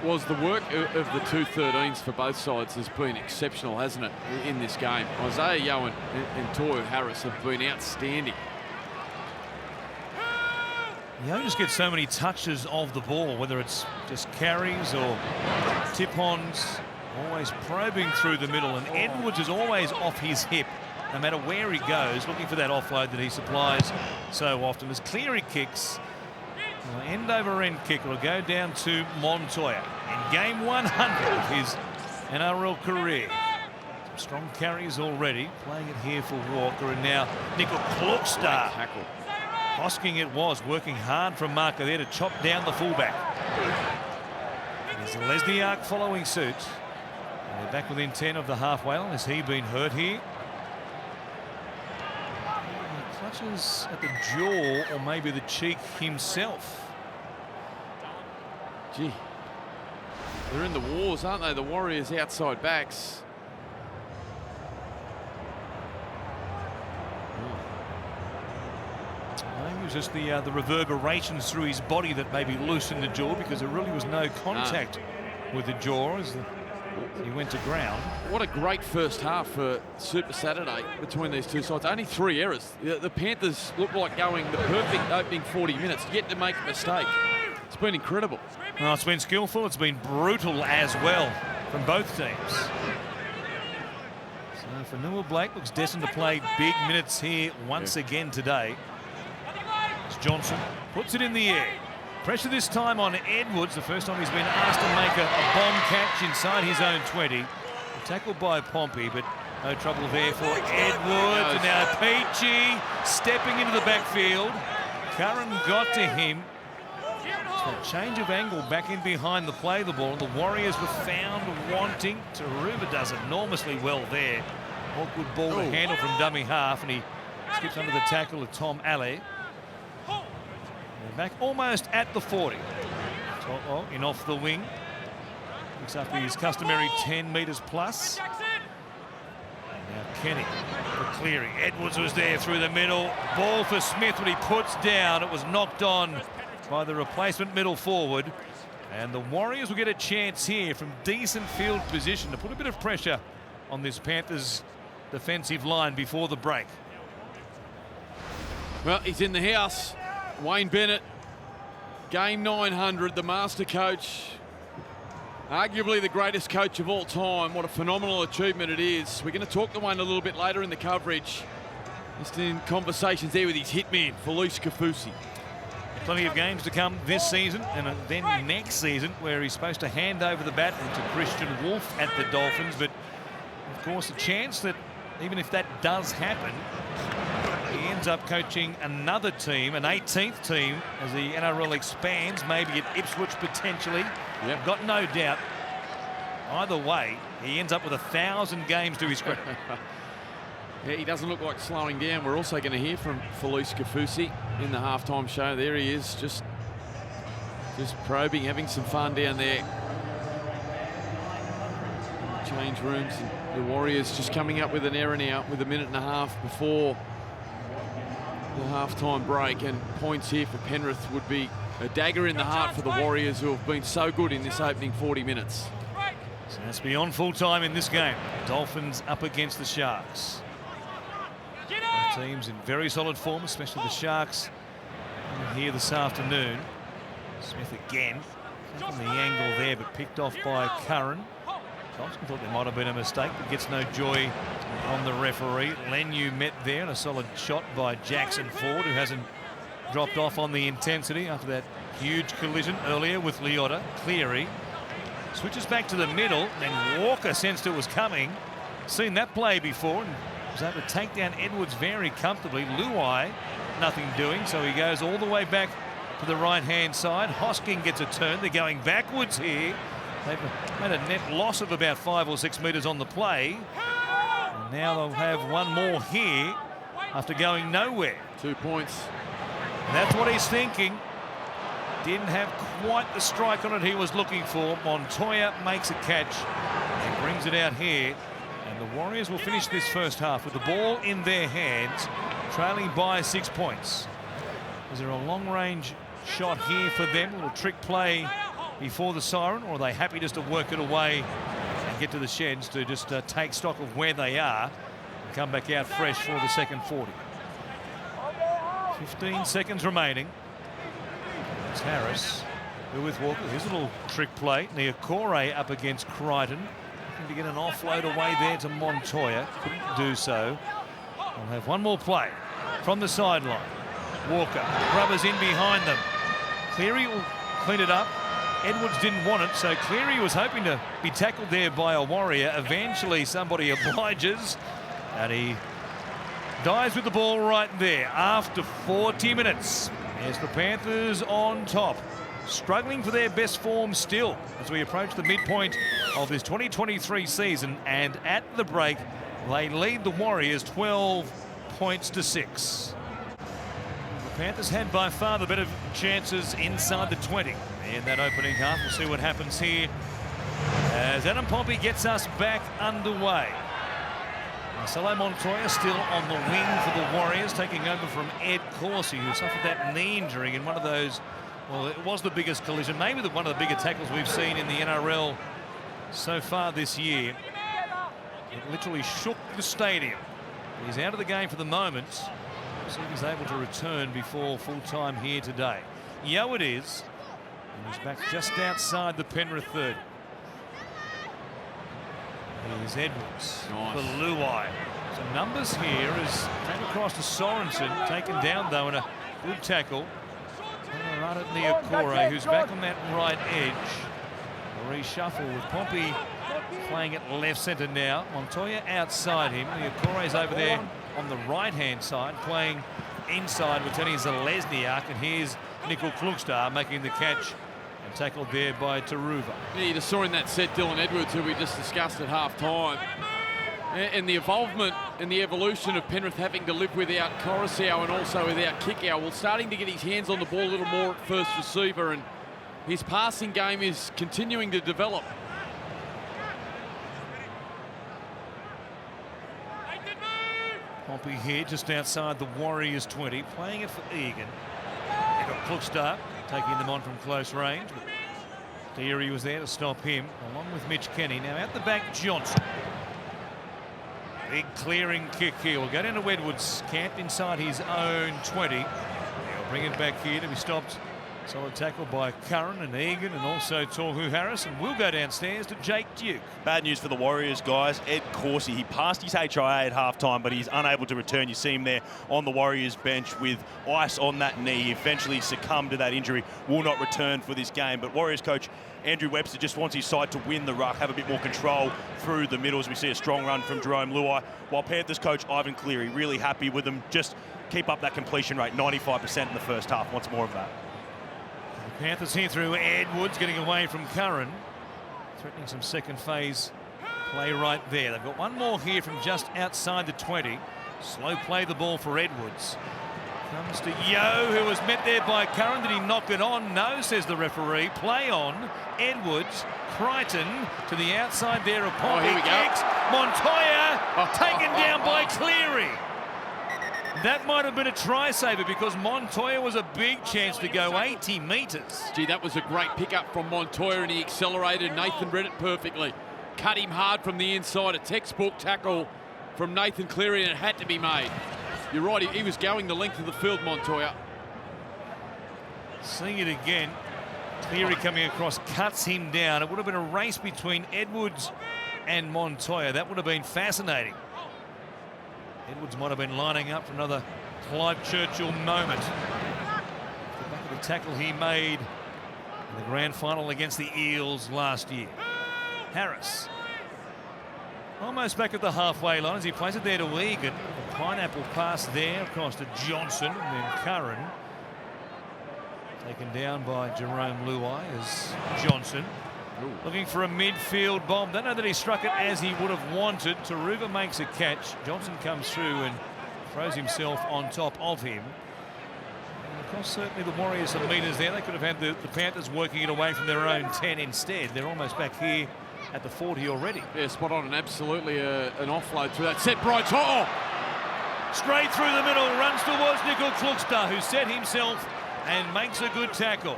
Was the work of the 2-13s for both sides has been exceptional, hasn't it, in this game? Isaiah Yeo and Toru Harris have been outstanding. Yeo just gets so many touches of the ball, whether it's just carries or tip-ons, always probing through the middle, and Edwards is always off his hip, no matter where he goes, looking for that offload that he supplies so often. As Cleary kicks, end over end kick will go down to Montoya in game 100 of his NRL career. Some strong carries already. Playing it here for Walker, and now Nickel Klugstad tackle Hosking it was, working hard from Marker there to chop down the fullback. There's Lesniak following suit. They're back within 10 of the halfway line. Has he been hurt here? He clutches at the jaw or maybe the cheek himself. Gee, they're in the wars, aren't they? The Warriors outside backs. Maybe it was just the reverberations through his body that maybe loosened the jaw, because there really was no contact with the jaw as he went to ground. What a great first half for Super Saturday between these two sides. Only 3 errors. The Panthers look like going the perfect opening 40 minutes, yet to make a mistake. It's been incredible. Well, it's been skillful. It's been brutal as well from both teams. So Fonua Blake looks destined to play big minutes here once again today. As Johnson puts it in the air. Pressure this time on Edwards. The first time he's been asked to make a bomb catch inside his own 20. Tackled by Pompey, but no trouble there for Edwards. And now Peachy stepping into the backfield. Curran got to him. So a change of angle back in behind the play the ball. The Warriors were found wanting. Taruva does enormously well there. Awkward ball to handle from dummy half, and he skips under the tackle of Tom Alley. They're back almost at the 40. To'o in off the wing. Looks up his customary 10 metres plus. And now Kenny for Cleary. Edwards was there through the middle. Ball for Smith, but he puts down. It was knocked on by the replacement middle forward. And the Warriors will get a chance here from decent field position to put a bit of pressure on this Panthers defensive line before the break. Well, he's in the house. Wayne Bennett, game 900, the master coach, arguably the greatest coach of all time. What a phenomenal achievement it is. We're going to talk to Wayne a little bit later in the coverage. Just in conversations there with his hitman, Felise Kaufusi. Plenty of games to come this season and then next season, where he's supposed to hand over the baton to Christian Wolf at the Dolphins. But of course, a chance that even if that does happen, he ends up coaching another team, an 18th team, as the NRL expands, maybe at Ipswich potentially. Yep. Got no doubt. Either way, he ends up with 1,000 games to his credit. Yeah, he doesn't look like slowing down. We're also going to hear from Felise Kaufusi in the halftime show. There he is, just probing, having some fun down there. Change rooms. The Warriors just coming up with an error now with a minute and a half before the halftime break, and points here for Penrith would be a dagger in the heart for the Warriors, who have been so good in this opening 40 minutes. So that's beyond full time in this game. Dolphins up against the Sharks. Both teams in very solid form, especially the Sharks here this afternoon. Smith again on the angle there, but picked off by Curran. Thompson thought there might have been a mistake, but gets no joy on the referee. Leniu met there, and a solid shot by Jackson Ford, who hasn't dropped off on the intensity after that huge collision earlier with Leota. Cleary switches back to the middle, and Walker sensed it was coming. Seen that play before and was able to take down Edwards very comfortably. Luai, nothing doing, so he goes all the way back to the right-hand side. Hosking gets a turn. They're going backwards here. They've made a net loss of about 5 or 6 metres on the play. And now they'll have one more here after going nowhere. 2 points. And that's what he's thinking. Didn't have quite the strike on it he was looking for. Montoya makes a catch and brings it out here. And the Warriors will finish this first half with the ball in their hands, trailing by 6 points. Is there a long-range shot here for them? A little trick play before the siren, or are they happy just to work it away and get to the sheds to just take stock of where they are and come back out fresh for the second 40? 15 seconds remaining. It's Harris. Who with Walker. Here's a little trick play. Niokore up against Crichton. Looking to get an offload away there to Montoya. Couldn't do so. We'll have one more play from the sideline. Walker, rubbers in behind them. Cleary will clean it up. Edwards didn't want it, so Cleary was hoping to be tackled there by a Warrior. Eventually somebody obliges, and he Dies with the ball right there after 40 minutes. As the Panthers on top, struggling for their best form still as we approach the midpoint of this 2023 season, and at the break they lead the Warriors 12 points to 6. The Panthers had by far the better chances inside the 20 in that opening half. We'll see what happens here as Adam Pompey gets us back underway. Marcelo Montoya still on the wing for the Warriors, taking over from Ed Corsi, who suffered that knee injury in one of those, well, it was the biggest collision, maybe one of the bigger tackles we've seen in the NRL so far this year. It literally shook the stadium. He's out of the game for the moment. We'll see if he's able to return before full time here today. Yo, it is. And he's back just outside the Penrith 30. Here's Edwards for Luai. Some numbers here as came across to Sorensen, taken down though in a good tackle. Right at Niokore, who's back on that right edge. A reshuffle with Pompey playing at left centre now. Montoya outside him. Niokore's over there on the right-hand side, playing inside with Tony Zalesniak. And here's Nickel Klugstar making the catch and tackled there by Taruva. Yeah, you just saw in that set Dylan Edwards, who we just discussed at half-time. And the involvement and the evolution of Penrith having to live without Coruscant and also without Kikau. Well, starting to get his hands on the ball a little more at first receiver, and his passing game is continuing to develop. Pompey here just outside the Warriors 20, playing it for Egan. They've got Klugstar taking them on from close range, but Deary was there to stop him, along with Mitch Kenny. Now out the back, Johnson. Big clearing kick here. We'll go down to Edwards, camped inside his own 20. He'll bring it back here to be stopped. Solid tackle by Curran and Egan and also Tohu Harris, and we'll go downstairs to Jake Duke. Bad news for the Warriors, guys. Ed Corsi, he passed his HIA at halftime, but he's unable to return. You see him there on the Warriors bench with ice on that knee. He eventually succumbed to that injury, will not return for this game. But Warriors coach Andrew Webster just wants his side to win the ruck, have a bit more control through the middles. We see a strong run from Jarome Luai, while Panthers coach Ivan Cleary really happy with them. Just keep up that completion rate, 95% in the first half. Wants more of that. Panthers here through Edwards, getting away from Curran, threatening some second phase play right there. They've got one more here from just outside the 20. Slow play the ball for Edwards. Comes to Yo, who was met there by Curran. Did he knock it on? No, says the referee. Play on. Edwards, Crichton to the outside there of Pompey. Here we Kicks. Montoya taken down by Cleary. That might have been a try saver because Montoya was a big chance to go 80 metres. Gee, that was a great pickup from Montoya, and he accelerated. Nathan read it perfectly. Cut him hard from the inside. A textbook tackle from Nathan Cleary, and it had to be made. You're right, he was going the length of the field, Montoya. Seeing it again. Cleary coming across, cuts him down. It would have been a race between Edwards and Montoya. That would have been fascinating. Edwards might have been lining up for another Clive Churchill moment. The back of the tackle he made in the grand final against the Eels last year. Harris. Almost back at the halfway line as he plays it there to Egan. The pineapple pass there across to Johnson and then Curran. Taken down by Jarome Luai as Johnson. Looking for a midfield bomb. Don't know that he struck it as he would have wanted. Taruva makes a catch. Johnson comes through and throws himself on top of him. And of course, certainly the Warriors some metres there. They could have had the Panthers working it away from their own 10 instead. They're almost back here at the 40 already. Yeah, spot on, and absolutely an offload through that set. Brian To'o! Straight through the middle, runs towards Nickel Klugstar, who set himself and makes a good tackle.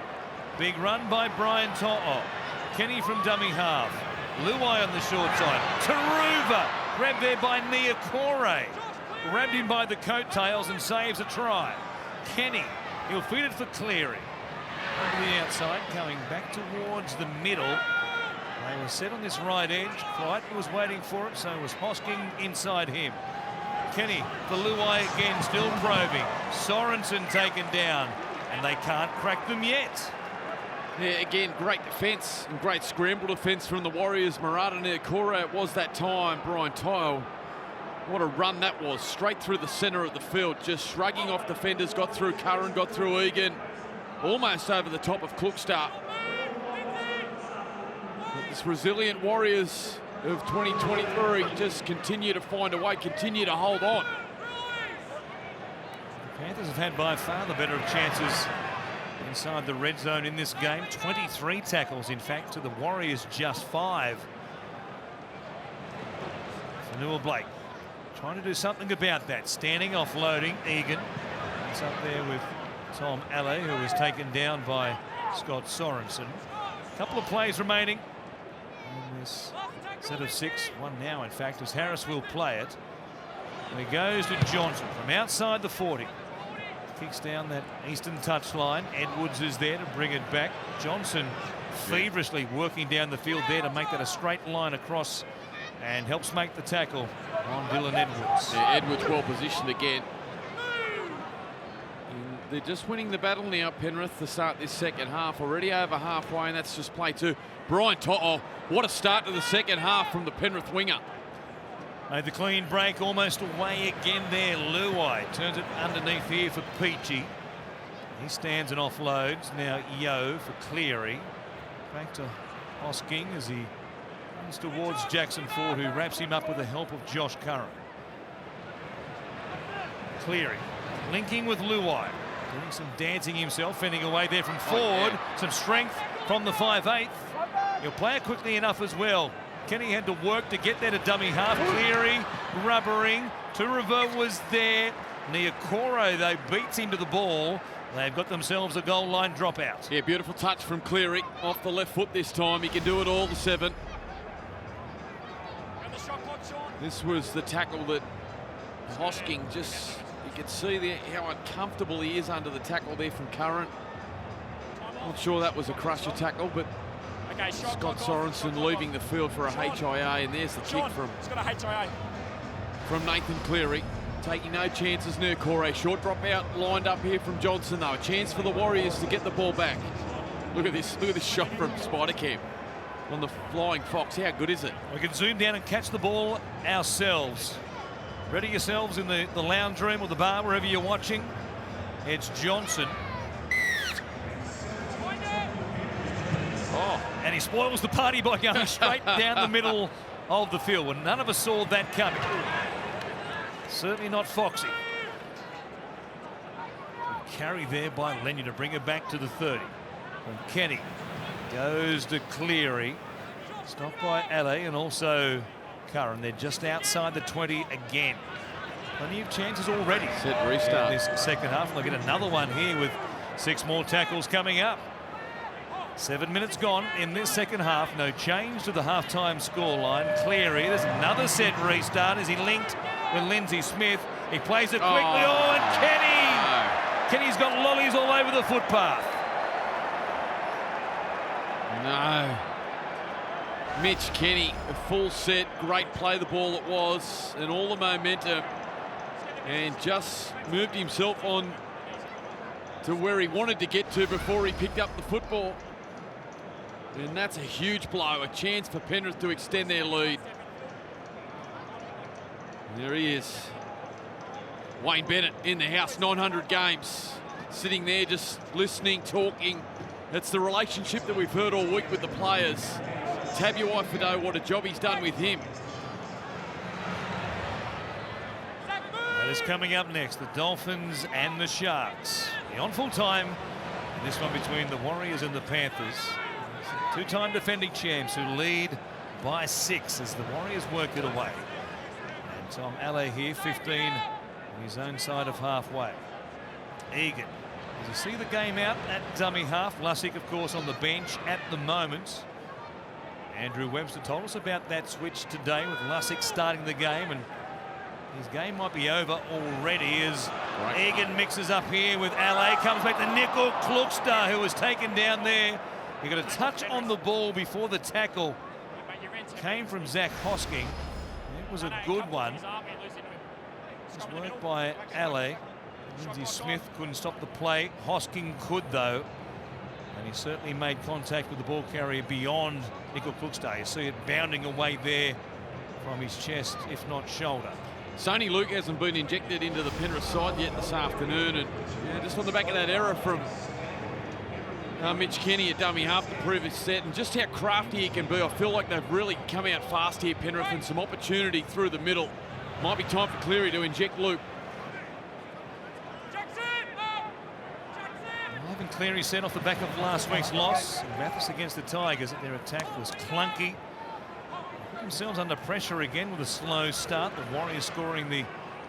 Big run by Brian To'o. Kenny from dummy half. Luai on the short side. Taruva grabbed there by Niokore. Grabbed him by the coattails and saves a try. Kenny, he'll feed it for Cleary. Over the outside, coming back towards the middle. They were set on this right edge. Crichton was waiting for it, so was Hosking inside him. Kenny for Luai again, still probing. Sorensen taken down, and they can't crack them yet. Yeah, again, great defence and great scramble defence from the Warriors. Marata Niokore, it was that time. Brian To'o What a run that was, straight through the centre of the field, just shrugging off defenders, got through Curran, got through Egan, almost over the top of Klukstad. But this resilient Warriors of 2023 just continue to find a way, continue to hold on. The Panthers have had by far the better of chances inside the red zone in this game. 23 tackles, in fact, to the Warriors just 5. Fanua Blake trying to do something about that. Standing, offloading. Egan. He's up there with Tom Alley, who was taken down by Scott Sorensen. A couple of plays remaining in this set of 6. One now, in fact, as Harris will play it. And he goes to Johnson from outside the 40. Kicks down that eastern touchline. Edwards is there to bring it back. Johnson feverishly working down the field there to make that a straight line across, and helps make the tackle on Dylan Edwards. Yeah, Edwards well positioned again. And they're just winning the battle now, Penrith, to start this second half. Already over halfway, and that's just play 2. Brian To'o, what a start to the second half from the Penrith winger. Made the clean break, almost away again there. Luai turns it underneath here for Peachy. He stands and offloads. Now Yeo for Cleary. Back to Hosking as he comes towards Jackson Ford, who wraps him up with the help of Josh Curran. Cleary linking with Luai. Doing some dancing himself, fending away there from Ford. Some strength from the 5'8". He'll play it quickly enough as well. Kenny had to work to get there to dummy half. Cleary rubbering. Turavo was there. Niokoro, though, beats him to the ball. They've got themselves a goal line dropout. Yeah, beautiful touch from Cleary. Off the left foot this time. He can do it all, the 7. This was the tackle that Hosking just... You could see there how uncomfortable he is under the tackle there from Curran. Not sure that was a crusher tackle, but Scott Sorensen leaving the field for a HIA, and there's the kick from Nathan Cleary. Taking no chances, Niokoro. Short drop out lined up here from Johnson, though. A chance for the Warriors to get the ball back. Look at this shot from Spidercam on the Flying Fox. How good is it? We can zoom down and catch the ball ourselves. Ready yourselves in the lounge room or the bar, wherever you're watching. It's Johnson. Oh, and he spoils the party by going straight down the middle of the field. Well, none of us saw that coming. Certainly not Foxy. Carry there by Lenya to bring it back to the 30. And Kenny goes to Cleary. Stopped by Ale and also Curran. They're just outside the 20 again. Plenty of chances already. Set restart. In this second half. They'll get another one here with 6 more tackles coming up. 7 minutes gone in this second half. No change to the halftime scoreline. Cleary, there's another set restart as he linked with Lindsay Smith. He plays it quickly. Oh, and Kenny! Kenny's got lollies all over the footpath. No. Mitch Kenny, a full set, great play the ball it was, and all the momentum, and just moved himself on to where he wanted to get to before he picked up the football. And that's a huge blow, a chance for Penrith to extend their lead. There he is. Wayne Bennett in the house, 900 games. Sitting there just listening, talking. It's the relationship that we've heard all week with the players. Tabuai-Fidow, what a job he's done with him. That is coming up next, the Dolphins and the Sharks. On full time, in this one between the Warriors and the Panthers. 2-time defending champs who lead by 6 as the Warriors work it away. And Tom Ale here, 15 on his own side of halfway. Egan, does he see the game out at dummy half? Lussick, of course, on the bench at the moment. Andrew Webster told us about that switch today with Lussick starting the game, and his game might be over already as Egan mixes up here with Ale. Comes back to Nickel Klukstad, who was taken down there. He got a touch on the ball before the tackle came from Zach Hosking. It was a good one. Just worked by Ale. Lindsay Smith couldn't stop the play. Hosking could, though. And he certainly made contact with the ball carrier beyond Nickel Klukstad. You see it bounding away there from his chest, if not shoulder. Sonny Luke hasn't been injected into the Penrith side yet this afternoon, and just on the back of that error from Mitch Kenny at dummy half the previous set, and just how crafty he can be. I feel like they've really come out fast here, Penrith, and some opportunity through the middle. Might be time for Cleary to inject Luke. Ivan Cleary said off the back of last week's loss, Rathers against the Tigers, that their attack was clunky. Put themselves under pressure again with a slow start. The Warriors scoring the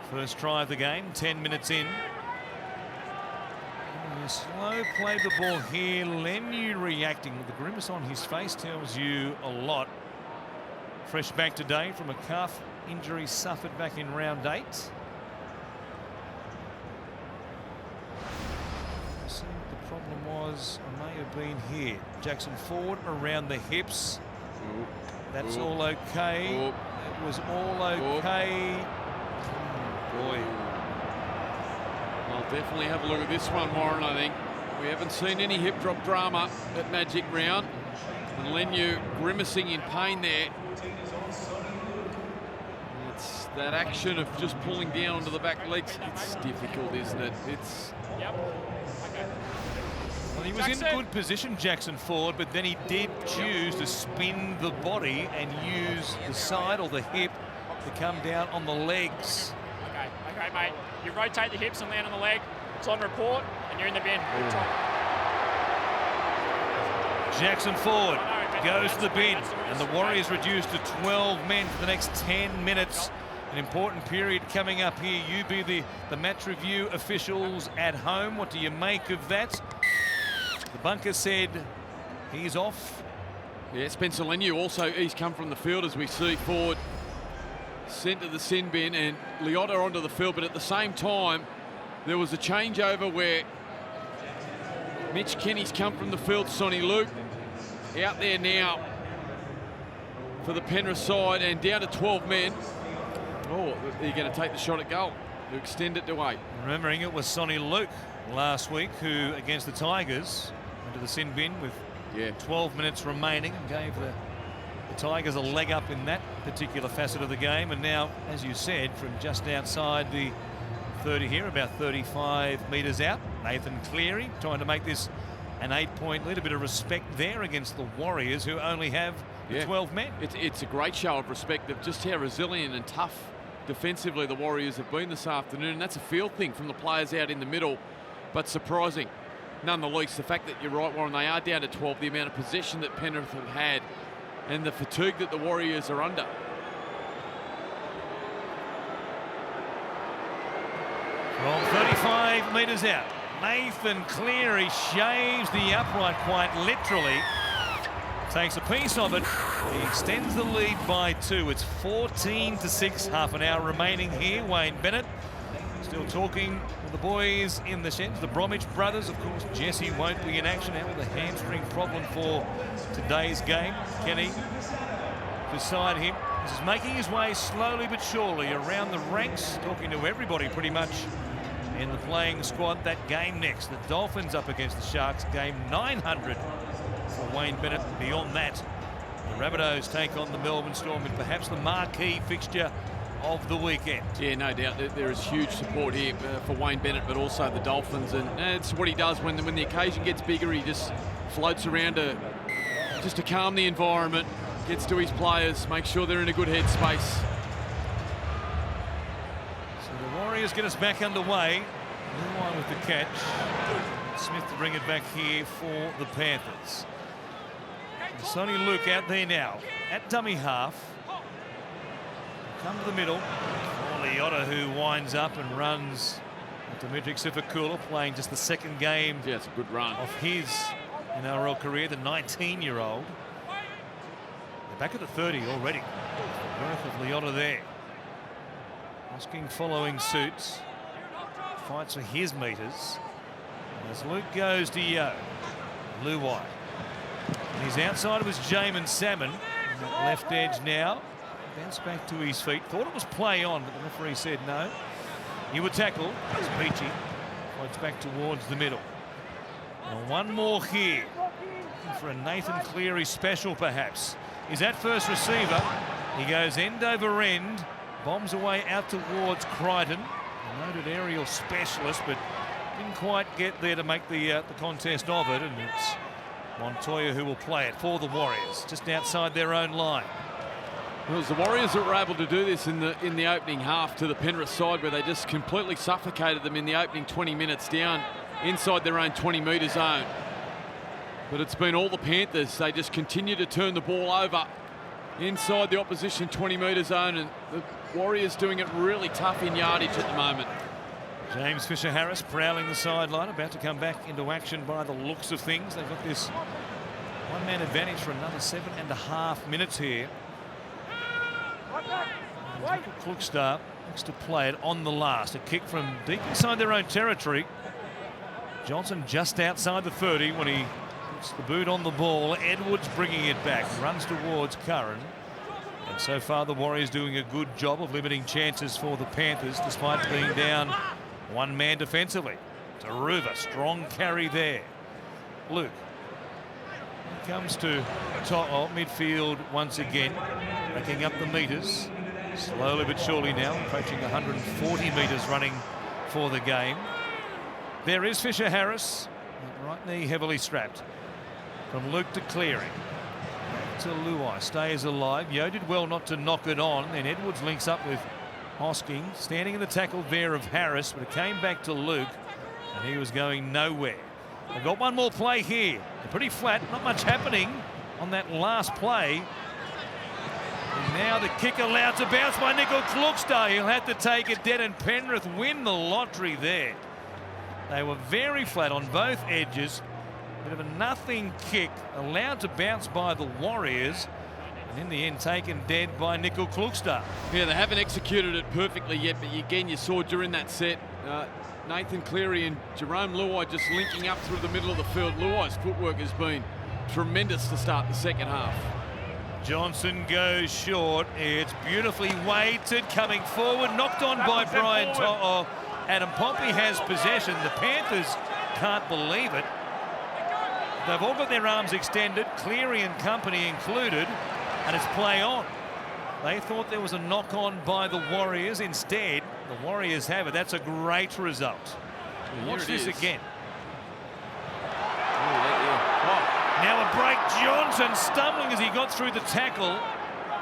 first try of the game, 10 minutes in. Slow play the ball here. Leniu reacting with the grimace on his face tells you a lot. Fresh back today from a calf injury suffered back in round 8. See what the problem was. It may have been here. Jackson Ford around the hips. That's all okay. It was all okay. Boy. I'll definitely have a look at this one, Warren, I think. We haven't seen any hip drop drama at Magic Round. And Leniu grimacing in pain there. It's that action of just pulling down onto the back legs. It's difficult, isn't it? It's... Yep. Okay. Well, he was Jackson. in good position, Jackson Ford, but then he did choose to spin the body and use the side or the hip to come down on the legs. Okay, mate. You rotate the hips and land on the leg. It's on report, and you're in the bin. Jackson Ford goes to the bin, and the Warriors reduced to 12 men for the next 10 minutes. An important period coming up here. You be the match review officials at home. What do you make of that? The bunker said he's off. Yeah, Spencer Leniu also, he's come from the field as we see. Ford sent to the sin bin and Leota onto the field, but at the same time there was a changeover where Mitch Kenny's come from the field. Sonny Luke out there now for the Penrith side and down to 12 men. Oh, they're going to take the shot at goal to extend it to 8. Remembering it was Sonny Luke last week who, against the Tigers, went to the sin bin with 12 minutes remaining and gave the Tigers a leg up in that particular facet of the game. And now, as you said, from just outside the 30 here, about 35 metres out, Nathan Cleary trying to make this an 8-point lead. A bit of respect there against the Warriors, who only have 12 men. It's a great show of respect of just how resilient and tough defensively the Warriors have been this afternoon. And that's a field thing from the players out in the middle, but surprising none the least. The fact that you're right, Warren, they are down to 12, the amount of possession that Penrith have had and the fatigue that the Warriors are under. From 35 metres out, Nathan Cleary shaves the upright quite literally. Takes a piece of it. He extends the lead by 2. It's 14-6, half an hour remaining here. Wayne Bennett still talking with the boys in the sheds. The Bromwich brothers, of course. Jesse won't be in action now with a hamstring problem for today's game. Kenny beside him. This is making his way slowly but surely around the ranks, talking to everybody pretty much in the playing squad. That game next, the Dolphins up against the Sharks, game 900 for Wayne Bennett. Beyond that, the Rabbitohs take on the Melbourne Storm in perhaps the marquee fixture of the weekend. Yeah, no doubt there is huge support here for Wayne Bennett, but also the Dolphins, and it's what he does when the occasion gets bigger. He just floats around just to calm the environment, gets to his players, makes sure they're in a good headspace. So the Warriors get us back underway. Luai with the catch. Smith to bring it back here for the Panthers. And Sonny Luke out there now at dummy half. Come to the middle. Leota, who winds up and runs Dimitri Sifakula, playing just the second game it's a good run of his NRL career, the 19-year-old. They're back at the 30 already. The birth of Leota there. Hosking following suits. Fights for his metres. As Luke goes to Yeo. Luai. And his outside was Jamin Salmon. That left edge now. Bounced back to his feet. Thought it was play on, but the referee said no. You would tackle. It's Peachy. Floats back towards the middle. And one more here. Looking for a Nathan Cleary special, perhaps. He's at first receiver. He goes end over end. Bombs away out towards Crichton. A noted aerial specialist, but didn't quite get there to make the contest of it. And it's Montoya who will play it for the Warriors, just outside their own line. Well, it was the Warriors that were able to do this in the opening half to the Penrith side, where they just completely suffocated them in the opening 20 minutes down inside their own 20-metre zone. But it's been all the Panthers. They just continue to turn the ball over inside the opposition 20-metre zone, and the Warriors doing it really tough in yardage at the moment. James Fisher-Harris prowling the sideline, about to come back into action by the looks of things. They've got this one-man advantage for another 7.5 minutes here. Klukstad looks to play it on the last. A kick from deep inside their own territory. Johnson just outside the 30 when he puts the boot on the ball. Edwards bringing it back, runs towards Curran. And so far the Warriors doing a good job of limiting chances for the Panthers, despite being down one man defensively. Taruva, strong carry there. Luke comes to top midfield once again, racking up the metres. Slowly but surely now, approaching 140 metres running for the game. There is Fisher-Harris, right knee heavily strapped. From Luke to Cleary. To Luai, stays alive. Yo did well not to knock it on. Then Edwards links up with Hosking, standing in the tackle there of Harris, but it came back to Luke, and he was going nowhere. They've got one more play here. They're pretty flat, not much happening on that last play. And now the kick allowed to bounce by Nickel Klukstad. He'll have to take it dead, and Penrith win the lottery there. They were very flat on both edges. Bit of a nothing kick allowed to bounce by the Warriors, and in the end taken dead by Nickel Klukstad. Yeah, they haven't executed it perfectly yet, but again, you saw during that set, Nathan Cleary and Jerome Luai just linking up through the middle of the field. Luai's footwork has been tremendous to start the second half. Johnson goes short. It's beautifully weighted, coming forward, knocked on by Brian To'o. Adam Pompey has possession. The Panthers can't believe it. They've all got their arms extended, Cleary and company included, and it's play on. They thought there was a knock on by the Warriors. Instead, the Warriors have it. That's a great result. Watch this again. Now a break. Johnson stumbling as he got through the tackle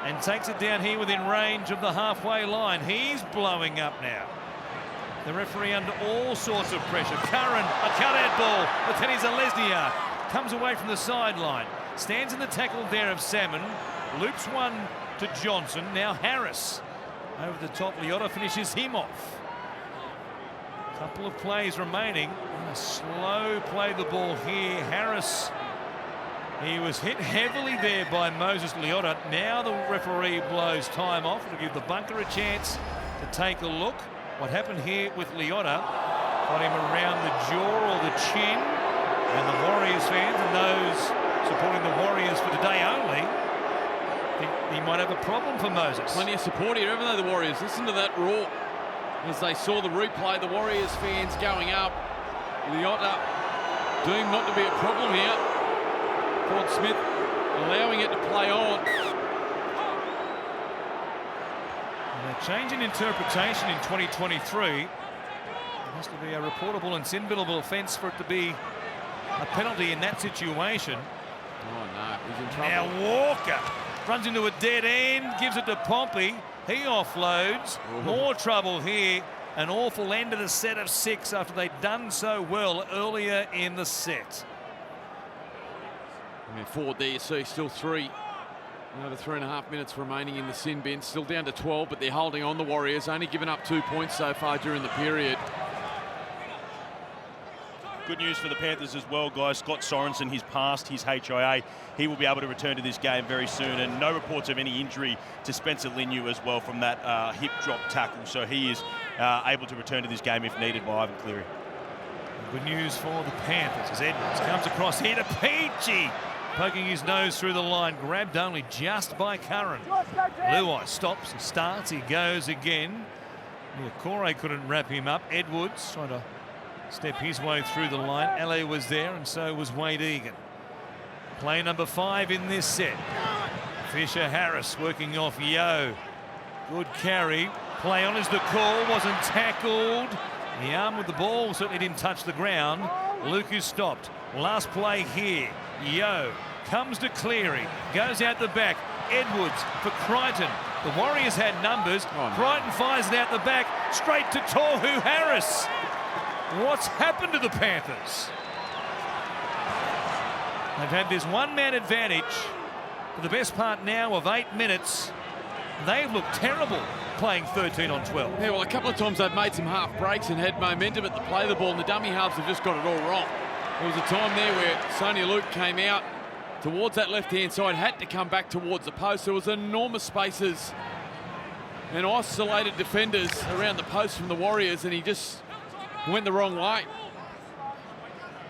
and takes it down here within range of the halfway line. He's blowing up now. The referee under all sorts of pressure. Curran, a cut-out ball. Lieutenant Zalesnia comes away from the sideline. Stands in the tackle there of Salmon. Loops one to Johnson. Now Harris over the top. Leota finishes him off. Couple of plays remaining. A slow play the ball here. Harris, he was hit heavily there by Moses Leota. Now the referee blows time off. It'll give the bunker a chance to take a look. What happened here with Leota got him around the jaw or the chin, and the Warriors fans and those supporting the Warriors for today only think he might have a problem for Moses. Plenty of support here, haven't they, the Warriors? Listen to that roar as they saw the replay. The Warriors fans going up. Leota deemed not to be a problem here. Ford Smith allowing it to play on. And a change in interpretation in 2023. It has to be a reportable and sin-billable offence for it to be a penalty in that situation. Oh no, he's in trouble. Now Walker runs into a dead end, gives it to Pompey. He offloads. More trouble here. An awful end of the set of 6 after they'd done so well earlier in the set. I mean, forward there you see still 3. Another 3.5 minutes remaining in the sin bin. Still down to 12, but they're holding on, the Warriors. Only given up 2 points so far during the period. Good news for the Panthers as well, guys. Scott Sorensen, he's passed his HIA. He will be able to return to this game very soon, and no reports of any injury to Spencer Linu as well from that hip drop tackle. So he is able to return to this game if needed by Ivan Cleary. Good news for the Panthers as Edwards comes across here to Peachy, poking his nose through the line, grabbed only just by Curran. Luai stops, he starts, he goes again. Corey couldn't wrap him up. Edwards trying to step his way through the line. LA was there, and so was Wade Egan. Play number 5 in this set. Fisher-Harris working off Yo. Good carry. Play on is the call. Wasn't tackled. The arm with the ball certainly didn't touch the ground. Luke is stopped. Last play here. Yo comes to Cleary. Goes out the back. Edwards for Crichton. The Warriors had numbers. Oh, no. Crichton fires it out the back. Straight to Tohu Harris. What's happened to the Panthers? They've had this one-man advantage for the best part now of 8 minutes. They've looked terrible playing 13 on 12. Yeah, well, a couple of times they've made some half breaks and had momentum at the play of the ball, and the dummy halves have just got it all wrong. There was a time there where Sonia Luke came out towards that left-hand side, had to come back towards the post. There was enormous spaces and isolated defenders around the post from the Warriors, and he just went the wrong way.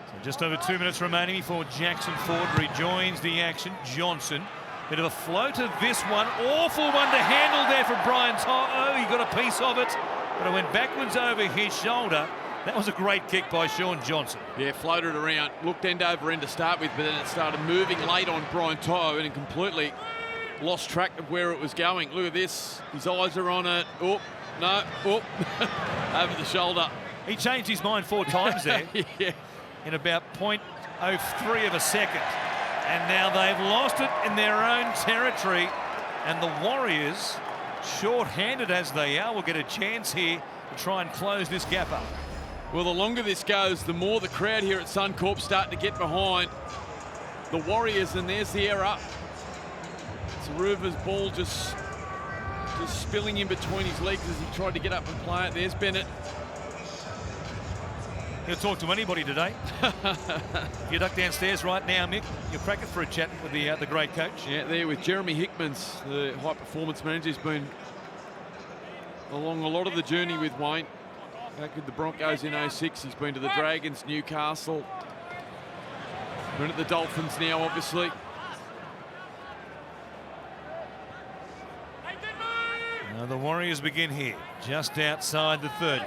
So just over 2 minutes remaining before Jackson Ford rejoins the action. Johnson, bit of a float of this one. Awful one to handle there for Brian To'o. He got a piece of it, but it went backwards over his shoulder. That was a great kick by Sean Johnson. Yeah, floated around, looked end over end to start with, but then it started moving late on Brian To'o and completely lost track of where it was going. Look at this. His eyes are on it. Oh, no. Oh, over the shoulder. He changed his mind 4 times there Yeah. in about 0.03 of a second. And now they've lost it in their own territory. And the Warriors, short-handed as they are, will get a chance here to try and close this gap up. Well, the longer this goes, the more the crowd here at Suncorp start to get behind the Warriors, and there's the error. Taruva's ball just spilling in between his legs as he tried to get up and play it. There's Bennett. He'll talk to anybody today. If you duck downstairs right now, Mick, you'll crack it for a chat with the great coach. Yeah, there with Jeremy Hickmans, the high-performance manager. He's been along a lot of the journey with Wayne. Back with the Broncos in 06. He's been to the Dragons, Newcastle. Been at the Dolphins now, obviously. Now the Warriors begin here, just outside the 30.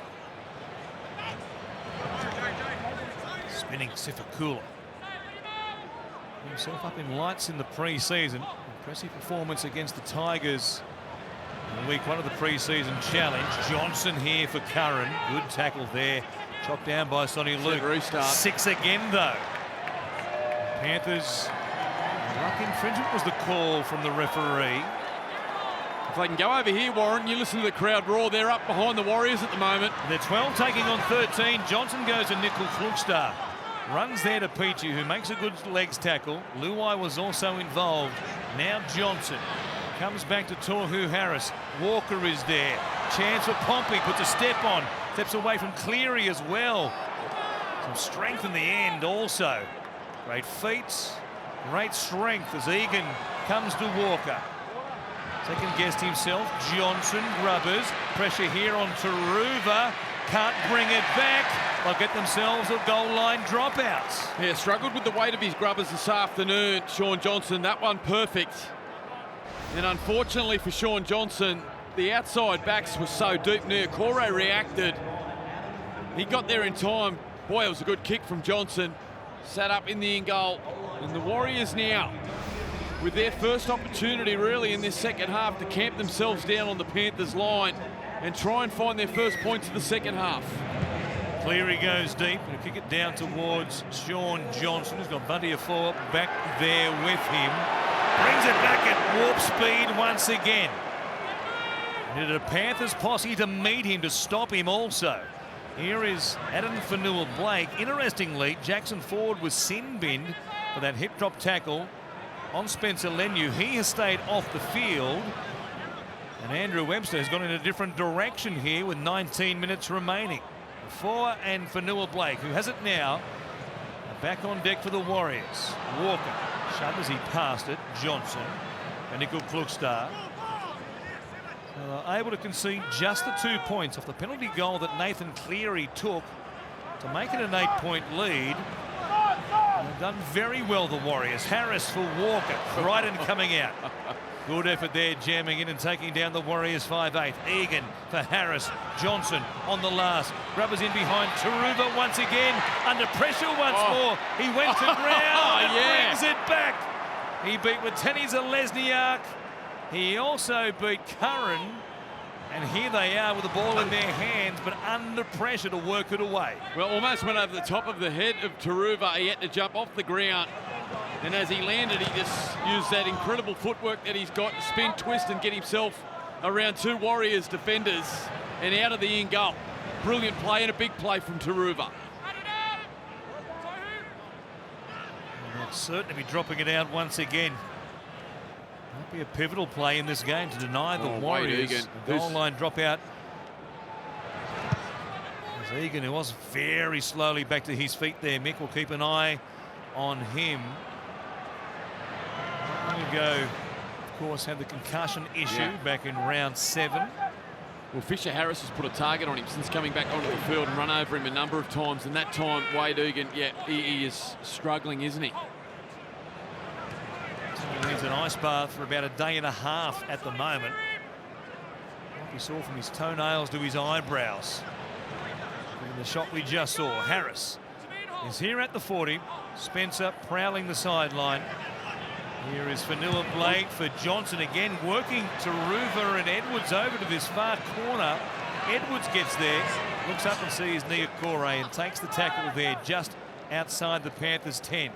Spinning Sifakula. Himself up in lights in the pre-season. Impressive performance against the Tigers in week 1 of the pre-season challenge. Johnson here for Curran. Good tackle there. Chopped down by Sonny Luke. Restart. 6 again, though. Panthers, ruck infringement was the call from the referee. If they can go over here, Warren, you listen to the crowd roar. They're up behind the Warriors at the moment. They're 12 taking on 13. Johnson goes to Nickel Klugstar. Runs there to Peachy, who makes a good legs tackle. Luai was also involved. Now Johnson comes back to Tohu Harris. Walker is there. Chance for Pompey, puts a step on. Steps away from Cleary as well. Some strength in the end also. Great feet, great strength as Egan comes to Walker. Second guessed himself. Johnson, grubbers. Pressure here on Taruva. Can't bring it back. They'll get themselves a goal line dropout. Yeah, struggled with the weight of his grubbers this afternoon, Sean Johnson. That one perfect. And unfortunately for Sean Johnson, the outside backs were so deep. Niokore reacted. He got there in time. Boy, it was a good kick from Johnson. Sat up in the in goal. And the Warriors now, with their first opportunity really in this second half to camp themselves down on the Panthers line and try and find their first points of the second half. Cleary goes deep and kick it down towards Sean Johnson, who's got Bunty Afoa back there with him. Brings it back at warp speed once again. Needed a Panthers posse to meet him, to stop him also. Here is Adam Fanua-Blake. Interestingly, Jackson Ford was sin-binned for that hip drop tackle on Spencer Leniu. He has stayed off the field. And Andrew Webster has gone in a different direction here with 19 minutes remaining. Afoa and Fanua-Blake, who has it now, are back on deck for the Warriors. Walker shovels, he passed it. Johnson and Nickel Klugstar. Able to concede just the 2 points off the penalty goal that Nathan Cleary took to make it an 8-point lead. They've done very well, the Warriors. Harris for Walker. Crichton coming out. Good effort there, jamming in and taking down the Warriors 5-8. Egan for Harris. Johnson on the last. Grubbers in behind. Taruva once again. Under pressure once more. He went to ground and brings it back. He beat Watene Zelezniak. He also beat Curran. And here they are with the ball in their hands, but under pressure to work it away. Well, almost went over the top of the head of Taruva. He had to jump off the ground. And as he landed, he just used that incredible footwork that he's got to spin, twist, and get himself around 2 Warriors defenders and out of the in goal. Brilliant play and a big play from Taruva. They'll certainly be dropping it out once again. Might be a pivotal play in this game to deny the Warriors a goal line dropout. As Egan, who was very slowly back to his feet there, Mick will keep an eye on him. Long ago, of course, had the concussion issue back in round 7. Well, Fisher Harris has put a target on him since coming back onto the field and run over him a number of times. And that time, Wade Egan, he is struggling, isn't he? He needs an ice bath for about a day and a half at the moment. Like we saw from his toenails to his eyebrows. In the shot we just saw, Harris is here at the 40. Spencer prowling the sideline. Here is Fanua Blake for Johnson again, working Taruva and Edwards over to this far corner. Edwards gets there, looks up and sees Niokore and takes the tackle there just outside the Panthers' 10.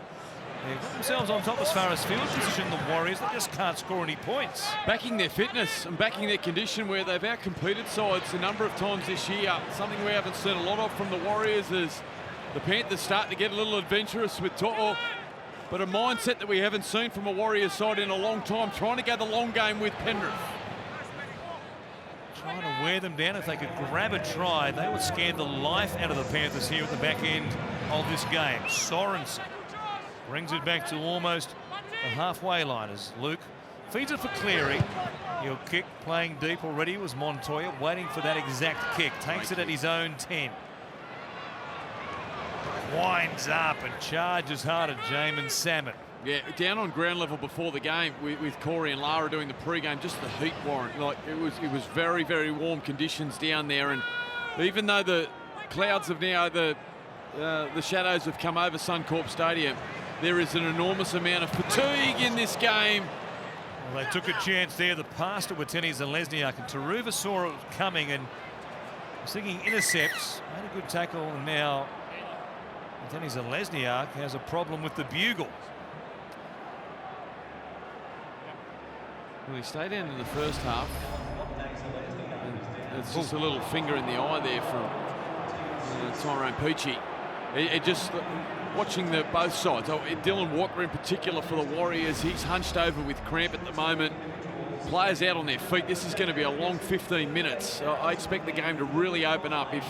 They've got themselves on top as far as field position, the Warriors. They just can't score any points. Backing their fitness and backing their condition, where they've outcompeted sides a number of times this year. Something we haven't seen a lot of from the Warriors as the Panthers start to get a little adventurous with To'o. But a mindset that we haven't seen from a Warriors side in a long time, trying to go the long game with Penrith. Trying to wear them down. If they could grab a try, they would scare the life out of the Panthers here at the back end of this game. Sorensen brings it back to almost the halfway line as Luke feeds it for Cleary. He'll kick, playing deep already was Montoya, waiting for that exact kick. Takes it at his own 10. Winds up and charges hard at Jamin Salmon. Yeah, down on ground level before the game with Corey and Lara doing the pre-game, just the heat warrant. Like it was very, very warm conditions down there, and even though the clouds have now the shadows have come over Suncorp Stadium, there is an enormous amount of fatigue in this game. Well, they took a chance there. The pass to Watene Zelezniak, and Taruva saw it coming and was thinking intercepts. Made a good tackle, and now Watene Zelezniak has a problem with the bugle. Well, he stayed in the first half. And it's just a little finger in the eye there from Tyrone Peachey. It just watching both sides. Dylan Walker in particular for the Warriors, he's hunched over with cramp at the moment. Players out on their feet. This is going to be a long 15 minutes. I expect the game to really open up. If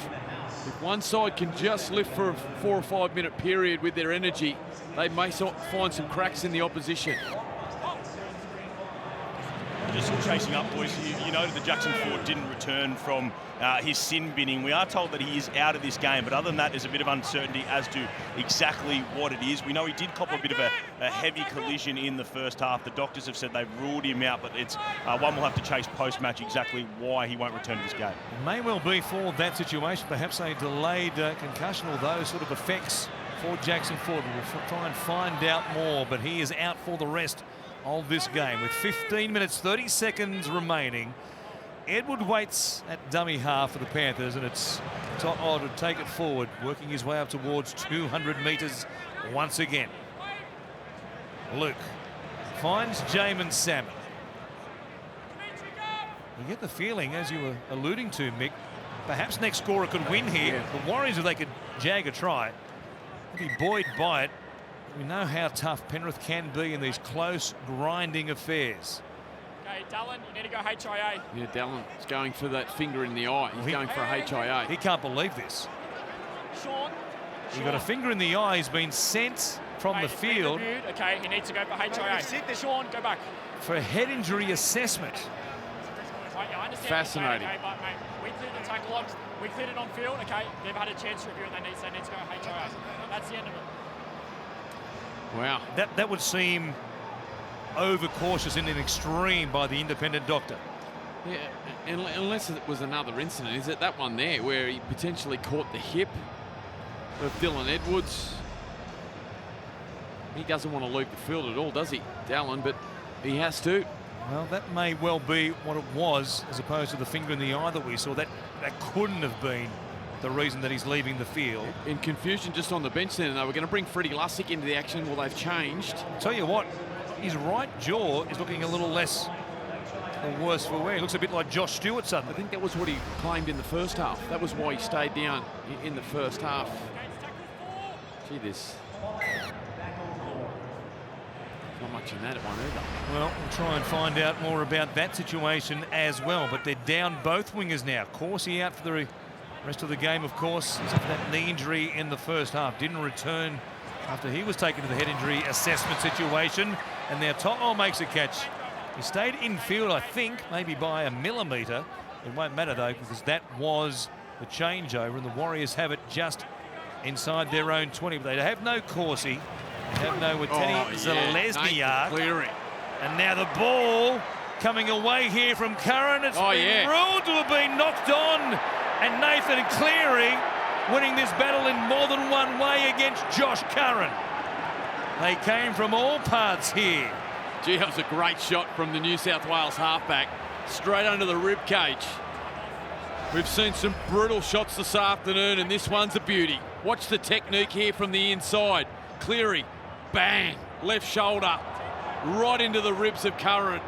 one side can just lift for a 4 or 5 minute period with their energy, they may find some cracks in the opposition. Just chasing up, boys. You noted that Jackson Ford didn't return from his sin binning. We are told that he is out of this game, but other than that, there's a bit of uncertainty as to exactly what it is. We know he did cop a bit of a heavy collision in the first half. The doctors have said they've ruled him out, but it's one we'll have to chase post-match exactly why he won't return to this game. It may well be for that situation, perhaps a delayed concussion or those sort of effects for Jackson Ford. We'll try and find out more, but he is out for the rest of this game with 15 minutes 30 seconds remaining. Edward waits at dummy half for the Panthers, and it's To'o to take it forward, working his way up towards 200 metres once again. Luke finds Jamin Salmon. You get the feeling, as you were alluding to, Mick, perhaps next scorer could win here. The Warriors, if they could jag a try, they'd be buoyed by it. We know how tough Penrith can be in these close, grinding affairs. Okay, Dallin, you need to go HIA. Yeah, Dallin is going for that finger in the eye. He's going for a HIA. He can't believe this. Sean. He got a finger in the eye. He's been sent from the field. Okay, he needs to go for HIA. Sean, go back. For a head injury assessment. Right, I understand. Fascinating. Okay, but mate, we cleared the tackle on. We cleared it on field. Okay, they've had a chance to review and they need to go HIA. That's the end of it. Wow. That would seem overcautious in an extreme by the independent doctor. Yeah, unless it was another incident. Is it that one there where he potentially caught the hip of Dylan Edwards? He doesn't want to leave the field at all, does he, Dallin? But he has to. Well, that may well be what it was, as opposed to the finger in the eye that we saw. That couldn't have been the reason that he's leaving the field. In confusion just on the bench then, and they were going to bring Freddie Lussick into the action. Well, they've changed. Tell you what, his right jaw is looking a little less or worse for wear. He looks a bit like Josh Stewart I suddenly. think that was what he claimed in the first half. That was why he stayed down in the first half. Gee, this. Not much in that one either. Well, we'll try and find out more about that situation as well. But they're down both wingers now. Corsi out for the rest of the game, of course. He's had that knee injury in the first half. Didn't return after he was taken to the head injury assessment situation. And now To'o makes a catch. He stayed in field, I think, maybe by a millimetre. It won't matter, though, because that was the changeover. And the Warriors have it just inside their own 20. But they have no Corsi. They have no Wateni Zelezniak. Cleary. And now the ball coming away here from Curran. It's been ruled to have been knocked on. And Nathan Cleary winning this battle in more than one way against Josh Curran. They came from all parts here. Gee, that was a great shot from the New South Wales halfback. Straight under the rib cage. We've seen some brutal shots this afternoon, and this one's a beauty. Watch the technique here from the inside. Cleary, bang, left shoulder, right into the ribs of Curran.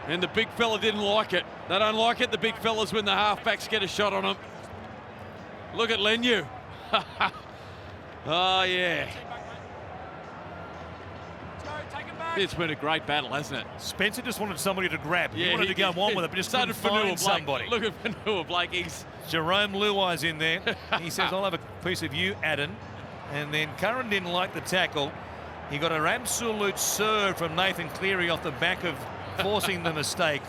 And the big fella didn't like it. They don't like it, the big fellas, when the halfbacks get a shot on them. Look at Leniu. Oh, yeah. It's been a great battle, hasn't it? Spencer just wanted somebody to grab. Yeah, he wanted to go on with it, but just couldn't find somebody. Look at Fanua Blake. Jerome Luai's in there. He says, I'll have a piece of you, Adam. And then Curran didn't like the tackle. He got an absolute serve from Nathan Cleary off the back of forcing the mistake.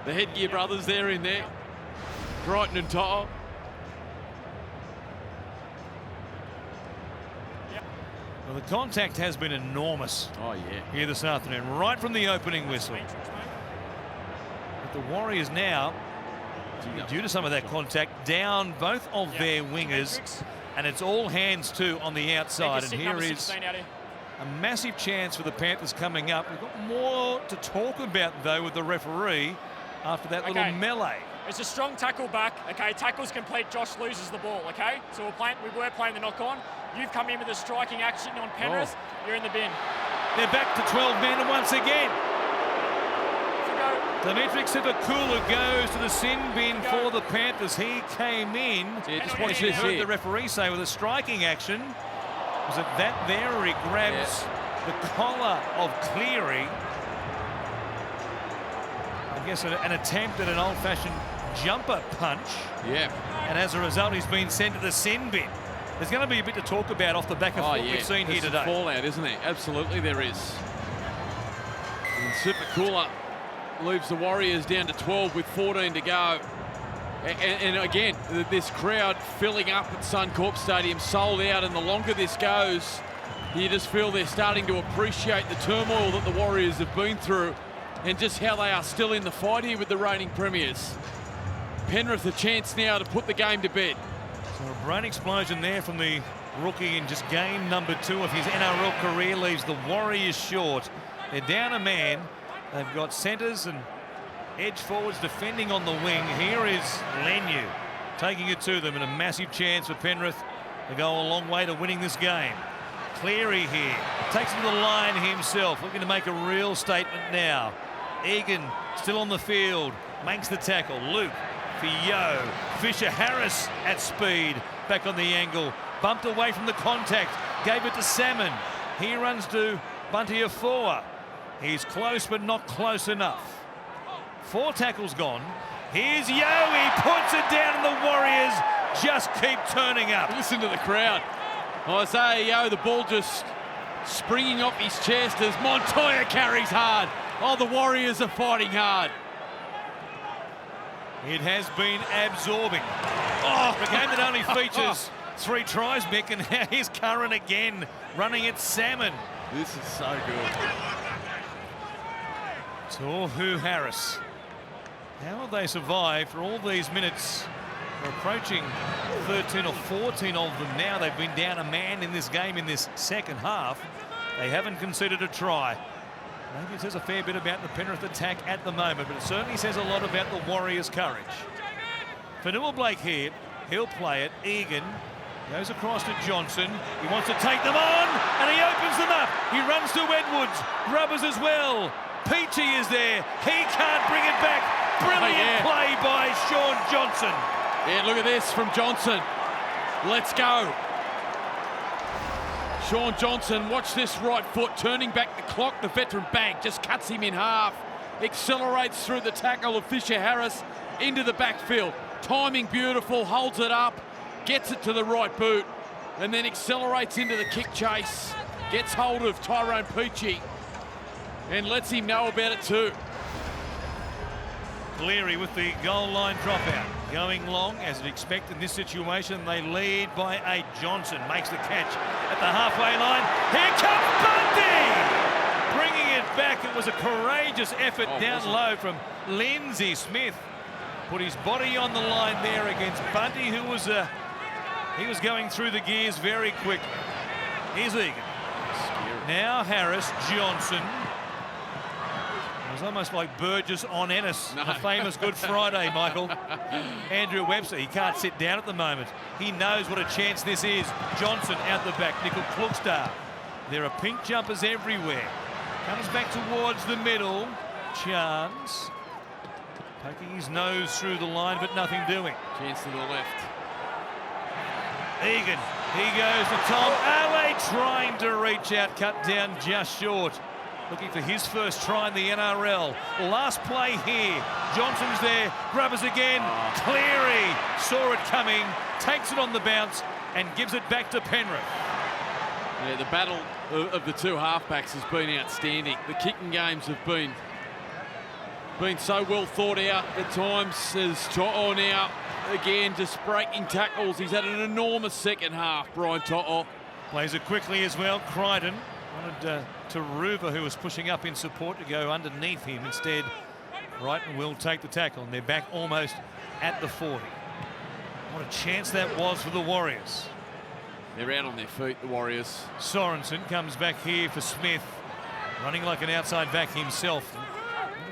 The Headgear brothers there in there. Crichton and To'o. Well, the contact has been enormous here this afternoon, right from the opening whistle. But the Warriors now, due to some of that contact, down both of their wingers, and it's all hands too on the outside. And here is a massive chance for the Panthers coming up. We've got more to talk about, though, with the referee after that little melee. It's a strong tackle back. Okay, tackle's complete. Josh loses the ball. Okay, so we were playing the knock on. You've come in with a striking action on Penrith. You're in the bin. They're back to 12 men once again. Dimitri Sivakula goes to the sin bin for the Panthers. He came in. Just watch this heard here. the referee say with a striking action. Was it that there where he grabs the collar of Cleary? I guess an attempt at an old-fashioned jumper punch. Yeah. And as a result, he's been sent to the sin bin. There's going to be a bit to talk about off the back of what we've seen here today. Fallout, isn't there? Absolutely there is. And Sivakula leaves the Warriors down to 12 with 14 to go. And again, this crowd filling up at Suncorp Stadium, sold out, and the longer this goes, you just feel they're starting to appreciate the turmoil that the Warriors have been through and just how they are still in the fight here with the reigning premiers. Penrith a chance now to put the game to bed. So a brain explosion there from the rookie in just game number 2 of his NRL career leaves the Warriors short. They're down a man. They've got centres and edge forwards defending on the wing. Here is Leniu taking it to them, and a massive chance for Penrith to go a long way to winning this game. Cleary here takes it to the line himself, looking to make a real statement now. Egan still on the field, makes the tackle. Luke for Yo. Fisher-Harris at speed, back on the angle, bumped away from the contact, gave it to Salmon. He runs to Bunty Afua. He's close but not close enough. 4 tackles gone. Here's Yo, he puts it down and the Warriors just keep turning up. Listen to the crowd. Isaiah Yo, the ball just springing off his chest as Montoya carries hard. Oh, the Warriors are fighting hard. It has been absorbing. Oh, a game that only features 3 tries, Mick, and now here's Curran again, running at Salmon. This is so good. Tohu Harris. How will they survive for all these minutes? We're approaching 13 or 14 of them now. They've been down a man in this game in this second half. They haven't conceded a try. Maybe it says a fair bit about the Penrith attack at the moment, but it certainly says a lot about the Warriors' courage. Fanua Blake here, he'll play it. Egan goes across to Johnson. He wants to take them on, and he opens them up. He runs to Edwards, Grubbers as well. Peachy is there. He can't bring it back. Brilliant play by Sean Johnson. Yeah, look at this from Johnson. Let's go. Sean Johnson, watch this right foot, turning back the clock. The veteran bank just cuts him in half. Accelerates through the tackle of Fisher Harris into the backfield. Timing beautiful, holds it up, gets it to the right boot, and then accelerates into the kick chase. Gets hold of Tyrone Peachy and lets him know about it too. Cleary with the goal line dropout. Going long, as expected in this situation. They lead by 8. Johnson makes the catch at the halfway line. Here comes Bunty! Bringing it back. It was a courageous effort down low from Lindsay Smith. Put his body on the line there against Bunty, who was he was going through the gears very quickly. Here's Egan. Now Harris, Johnson. It was almost like Burgess on Ennis, the famous Good Friday, Michael. Andrew Webster, he can't sit down at the moment. He knows what a chance this is. Johnson out the back, Nickel Klukstad. There are pink jumpers everywhere. Comes back towards the middle. Chance. Poking his nose through the line, but nothing doing. Chance to the left. Egan, he goes to Tom. Ale trying to reach out, cut down just short. Looking for his first try in the NRL. Last play here. Johnson's there. Grubbers again. Cleary saw it coming. Takes it on the bounce and gives it back to Penrith. Yeah, the battle of the two halfbacks has been outstanding. The kicking games have been so well thought out at times. As To'o now, again, just breaking tackles. He's had an enormous second half, Brian To'o. Plays it quickly as well. Crichton wanted Taruva, who was pushing up in support, to go underneath him. Instead, Crichton will take the tackle, and they're back almost at the 40. What a chance that was for the Warriors. They're out on their feet, the Warriors. Sorensen comes back here for Smith, running like an outside back himself.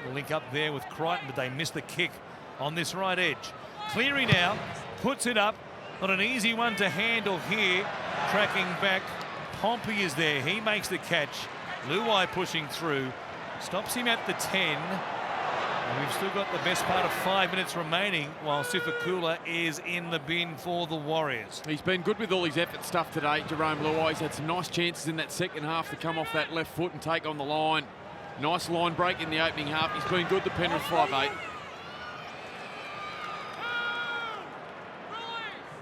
The link up there with Crichton, but they missed the kick on this right edge. Cleary now puts it up. Not an easy one to handle here. Tracking back. Pompey is there. He makes the catch. Luai pushing through. Stops him at the 10. And we've still got the best part of 5 minutes remaining while Sifakula is in the bin for the Warriors. He's been good with all his effort stuff today, Jerome Luai. He's had some nice chances in that second half to come off that left foot and take on the line. Nice line break in the opening half. He's been good to Penrith 5'8".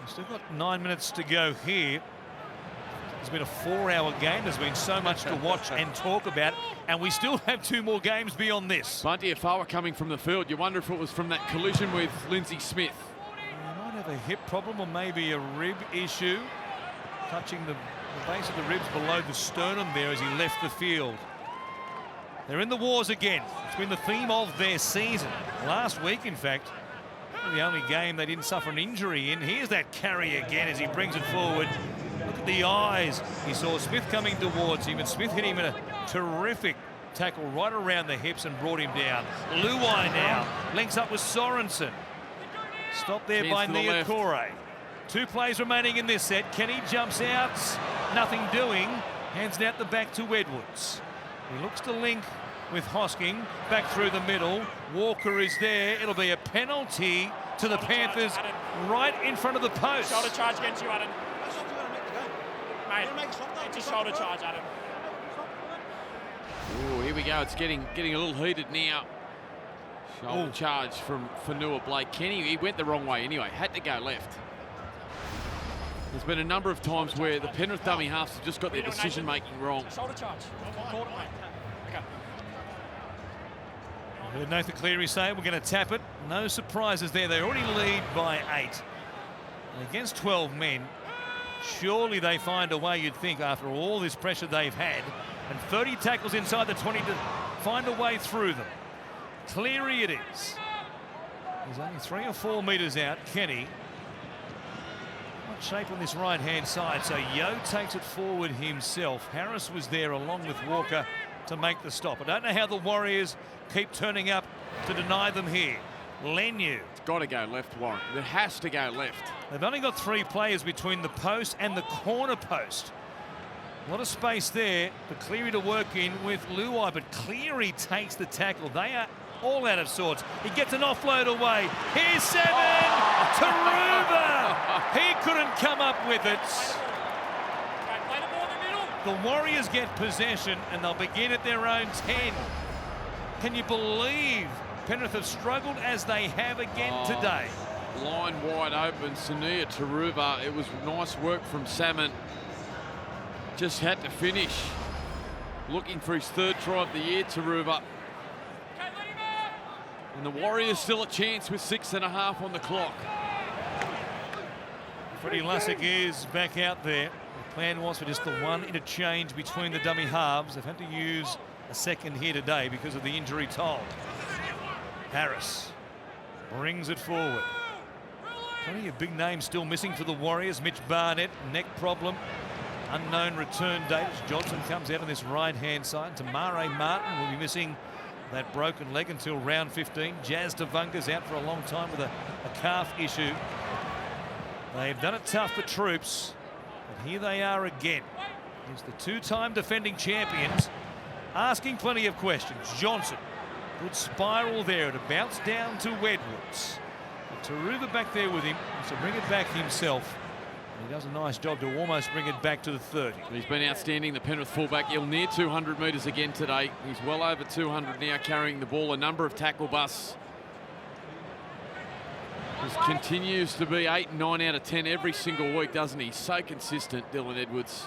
We've still got 9 minutes to go here. It's been a 4-hour game. There's been so much to watch and talk about, and we still have 2 more games beyond this. Bunty Afawa coming from the field. You wonder if it was from that collision with Lindsay Smith. He might have a hip problem or maybe a rib issue. Touching the base of the ribs below the sternum there as he left the field. They're in the wars again. It's been the theme of their season. Last week, in fact, the only game they didn't suffer an injury in. Here's that carry again as he brings it forward. Look at the eyes. He saw Smith coming towards him, and Smith hit him in a terrific tackle right around the hips and brought him down. Luai now links up with Sorensen. Stopped there by Niokore. 2 plays remaining in this set. Kenny jumps out. Nothing doing. Hands it out the back to Edwards. He looks to link with Hosking. Back through the middle. Walker is there. It'll be a penalty to the Panthers right in front of the post. Shoulder charge against you, Adam. Mate, it's a shoulder charge, Adam. Oh, here we go. It's getting a little heated now. Shoulder charge from Fanua Blake. Kenny, he went the wrong way anyway. Had to go left. There's been a number of times where the Penrith dummy halves have just got their decision-making wrong. Shoulder charge. Call it, mate. Okay. I heard Nathan Cleary say we're going to tap it. No surprises there. They already lead by 8. And against 12 men, surely they find a way, you'd think, after all this pressure they've had, and 30 tackles inside the 20 to find a way through them. Cleary it is. He's only 3 or 4 metres out. Kenny. What shape on this right-hand side, so Yeo takes it forward himself. Harris was there along with Walker to make the stop. I don't know how the Warriors keep turning up to deny them here. Leniu. It's got to go left, Warren. It has to go left. They've only got 3 players between the post and the corner post. A lot of space there for Cleary to work in with Luai, but Cleary takes the tackle. They are all out of sorts. He gets an offload away. Here's 7. Taruva. He couldn't come up with it. The Warriors get possession and they'll begin at their own 10. Can you believe Penrith have struggled as they have again today? Line wide open, Sunia Taruva. It was nice work from Salmon. Just had to finish. Looking for his 3rd try of the year, Taruva. And the Warriors still a chance with 6.5 on the clock. Freddie Lussick is back out there. The plan was for just the 1 interchange between the dummy halves. They've had to use a second here today because of the injury toll. Harris brings it forward. Plenty of big names still missing for the Warriors. Mitch Barnett, neck problem. Unknown return date. Johnson comes out on this right-hand side. Tamare Martin will be missing that broken leg until round 15. Jazz Tavunga's out for a long time with a calf issue. They've done it tough for Troops, but here they are again. Here's the 2-time defending champions asking plenty of questions. Johnson, good spiral there to bounce down to Edwards. Taruva back there with him to bring it back himself. He does a nice job to almost bring it back to the 30. He's been outstanding, the Penrith fullback. He'll near 200 metres again today. He's well over 200 now, carrying the ball. A number of tackle busts. Just continues to be 8 and 9 out of 10 every single week, doesn't he? So consistent, Dylan Edwards.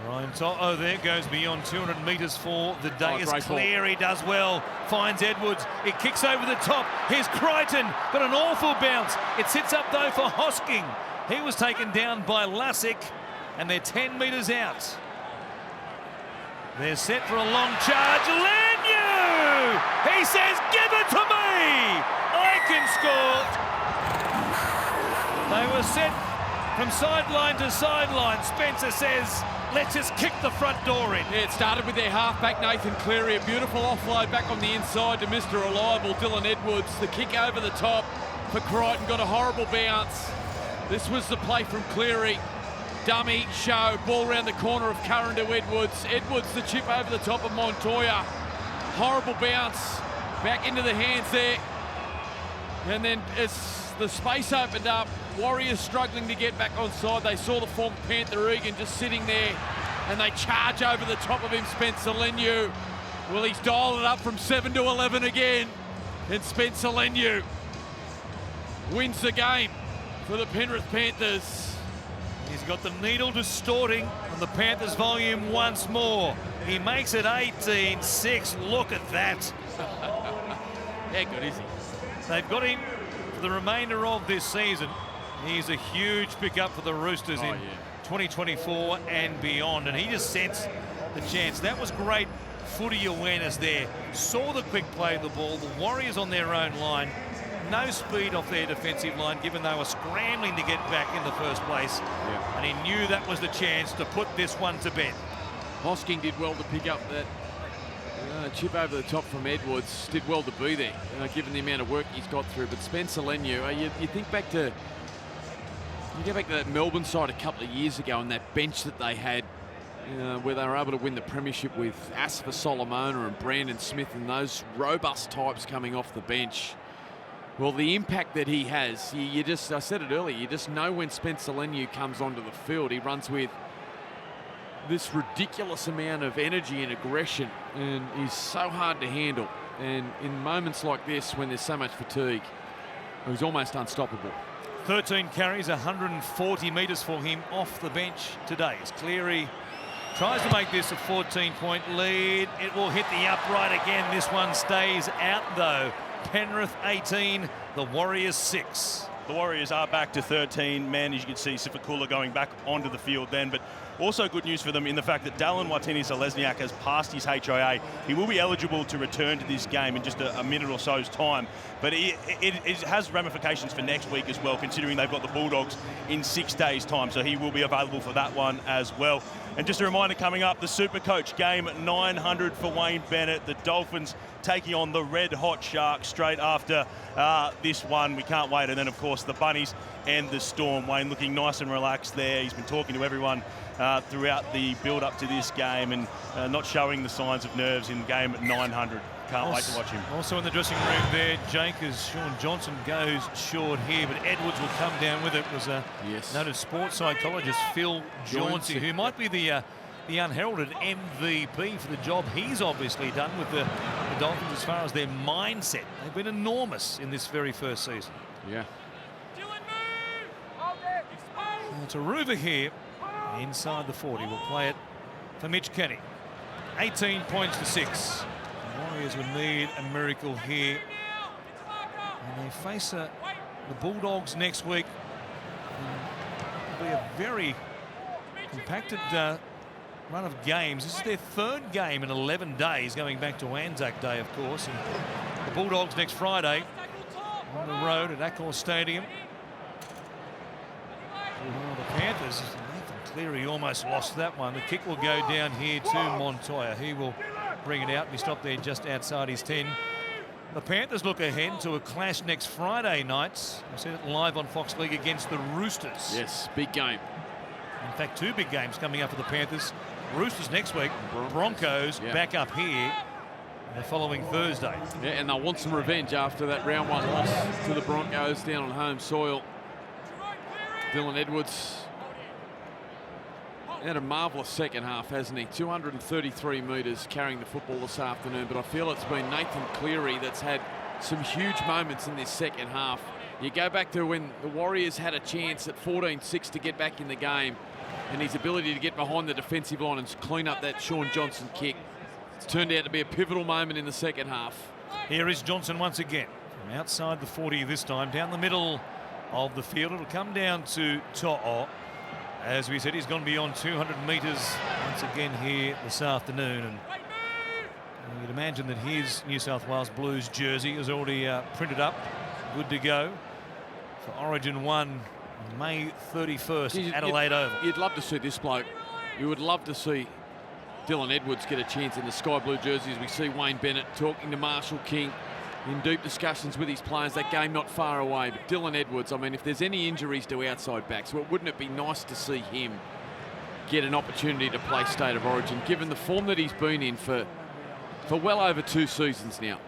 Ryan Toto there goes beyond 200 metres for the day. Oh, As Cleary does well, finds Edwards. It kicks over the top. Here's Crichton, got an awful bounce. It sits up though for Hosking. He was taken down by Lussick, and they're 10 metres out. They're set for a long charge. Leniu! He says, give it to me! I can score! They were set from sideline to sideline. Spencer says, let's just kick the front door in. Yeah, it started with their halfback, Nathan Cleary. A beautiful offload back on the inside to Mr. Reliable, Dylan Edwards. The kick over the top for Crichton, got a horrible bounce. This was the play from Cleary. Dummy, show, ball around the corner of Curran to Edwards. Edwards, the chip over the top of Montoya. Horrible bounce, back into the hands there. And then as the space opened up, Warriors struggling to get back onside. They saw the former Panther Egan just sitting there, and they charge over the top of him, Spencer Leniu. Well, he's dialed it up from 7 to 11 again. And Spencer Leniu wins the game for the Penrith Panthers. He's got the needle distorting on the Panthers volume once more. He makes it 18-6. Look at that. How good is he? They've got him for the remainder of this season. He's a huge pickup for the Roosters in 2024 and beyond. And he just sensed the chance. That was great footy awareness there. Saw the quick play of the ball. The Warriors on their own line. No speed off their defensive line, given they were scrambling to get back in the first place. Yeah. And he knew that was the chance to put this one to bed. Hosking did well to pick up that chip over the top from Edwards. Did well to be there, given the amount of work he's got through. But Spencer Leniu, you think back to, you go back to that Melbourne side a couple of years ago and that bench that they had, where they were able to win the premiership with Asfa Solomona and Brandon Smith and those robust types coming off the bench. Well, the impact that he has, you just, I said it earlier, you just know when Spencer Leniu comes onto the field, he runs with this ridiculous amount of energy and aggression, and he's so hard to handle. And in moments like this, when there's so much fatigue, he's almost unstoppable. 13 carries, 140 metres for him off the bench today. As Cleary tries to make this a 14-point lead. It will hit the upright again. This one stays out, though. Penrith 18, the Warriors 6. The Warriors are back to 13 men. As you can see, Sifakula going back onto the field then, but Also good news for them in the fact that Dallin Watene-Selesniak has passed his HIA. He will be eligible to return to this game in just a minute or so's time. But it has ramifications for next week as well, considering they've got the Bulldogs in 6 days' time. So he will be available for that one as well. And just a reminder, coming up, the Super Coach game 900 for Wayne Bennett. The Dolphins taking on the Red Hot Sharks straight after this one. We can't wait. And then, of course, the Bunnies and the Storm. Wayne looking nice and relaxed there. He's been talking to everyone throughout the build-up to this game and not showing the signs of nerves in game 900. Can't wait to watch him. Also in the dressing room there, Jake, as Sean Johnson goes short here, but Edwards will come down with it. Was a noted sports psychologist, Phil Jauncey, who might be the unheralded MVP for the job he's obviously done with the Dolphins as far as their mindset. They've been enormous in this very first season. Yeah. Taruva here inside the 40. We'll play it for Mitch Kenny. 18 points to 6. The Warriors will need a miracle here. And they face the Bulldogs next week. It'll be a very compacted run of games. This is their third game in 11 days, going back to Anzac Day, of course. And the Bulldogs next Friday on the road at Accor Stadium. Well, the Panthers, Nathan Cleary almost lost that one. The kick will go down here to Montoya. He will bring it out. We stopped there just outside his 10. The Panthers look ahead to a clash next Friday night. I said it live on Fox League against the Roosters. Yes, big game. In fact, 2 big games coming up for the Panthers. Roosters next week, Broncos back up here the following Thursday. Yeah, and they'll want some revenge after that round 1 loss to the Broncos down on home soil. Dylan Edwards had a marvellous second half, hasn't he? 233 metres carrying the football this afternoon, but I feel it's been Nathan Cleary that's had some huge moments in this second half. You go back to when the Warriors had a chance at 14-6 to get back in the game, and his ability to get behind the defensive line and clean up that Sean Johnson kick. It's turned out to be a pivotal moment in the second half. Here is Johnson once again, from outside the 40 this time, down the middle of the field. It'll come down to To'o. As we said, he's gone beyond 200 metres once again here this afternoon. And you'd imagine that his New South Wales Blues jersey is already printed up, good to go for Origin 1 on May 31st at Adelaide Oval. You'd love to see this bloke. You would love to see Dylan Edwards get a chance in the sky blue jersey as we see Wayne Bennett talking to Marshall King in deep discussions with his players. That game not far away, but Dylan Edwards, I mean, if there's any injuries to outside backs, well, wouldn't it be nice to see him get an opportunity to play State of Origin, given the form that he's been in for well over 2 seasons now?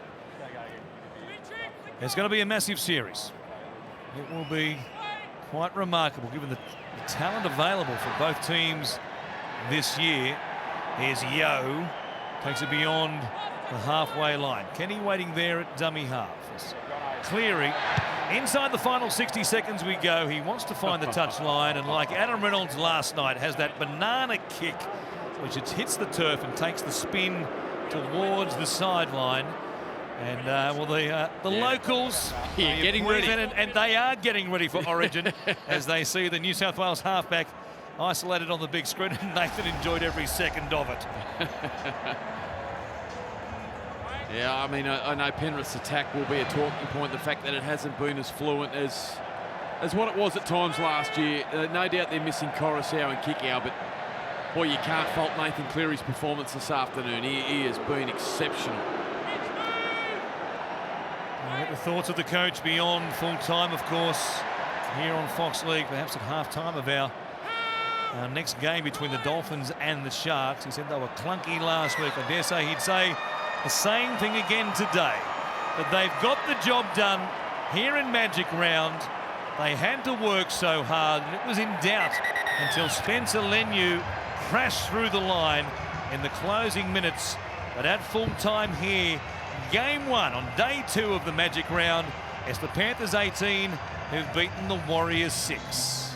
It's going to be a massive series. It will be quite remarkable given the talent available for both teams this year. Here's Yeo, takes it beyond the halfway line. Kenny waiting there at dummy half. Cleary, inside the final 60 seconds we go. He wants to find the touch line, and like Adam Reynolds last night, has that banana kick which it hits the turf and takes the spin towards the sideline. And well, the locals getting ready, and they are getting ready for Origin as they see the New South Wales halfback isolated on the big screen, and Nathan enjoyed every second of it. Yeah, I mean, I know Penrith's attack will be a talking point. The fact that it hasn't been as fluent as what it was at times last year. No doubt they're missing Coruscant and Kikau, but boy, you can't fault Nathan Cleary's performance this afternoon. He has been exceptional. The thoughts of the coach beyond full time, of course, here on Fox League, perhaps at half time of our next game between the Dolphins and the Sharks. He said they were clunky last week. I dare say he'd say the same thing again today. But they've got the job done here in Magic Round. They had to work so hard, and it was in doubt until Spencer Leniu crashed through the line in the closing minutes. But at full time here, Game 1 on day 2 of the Magic Round, it's the Panthers 18 who've beaten the Warriors 6.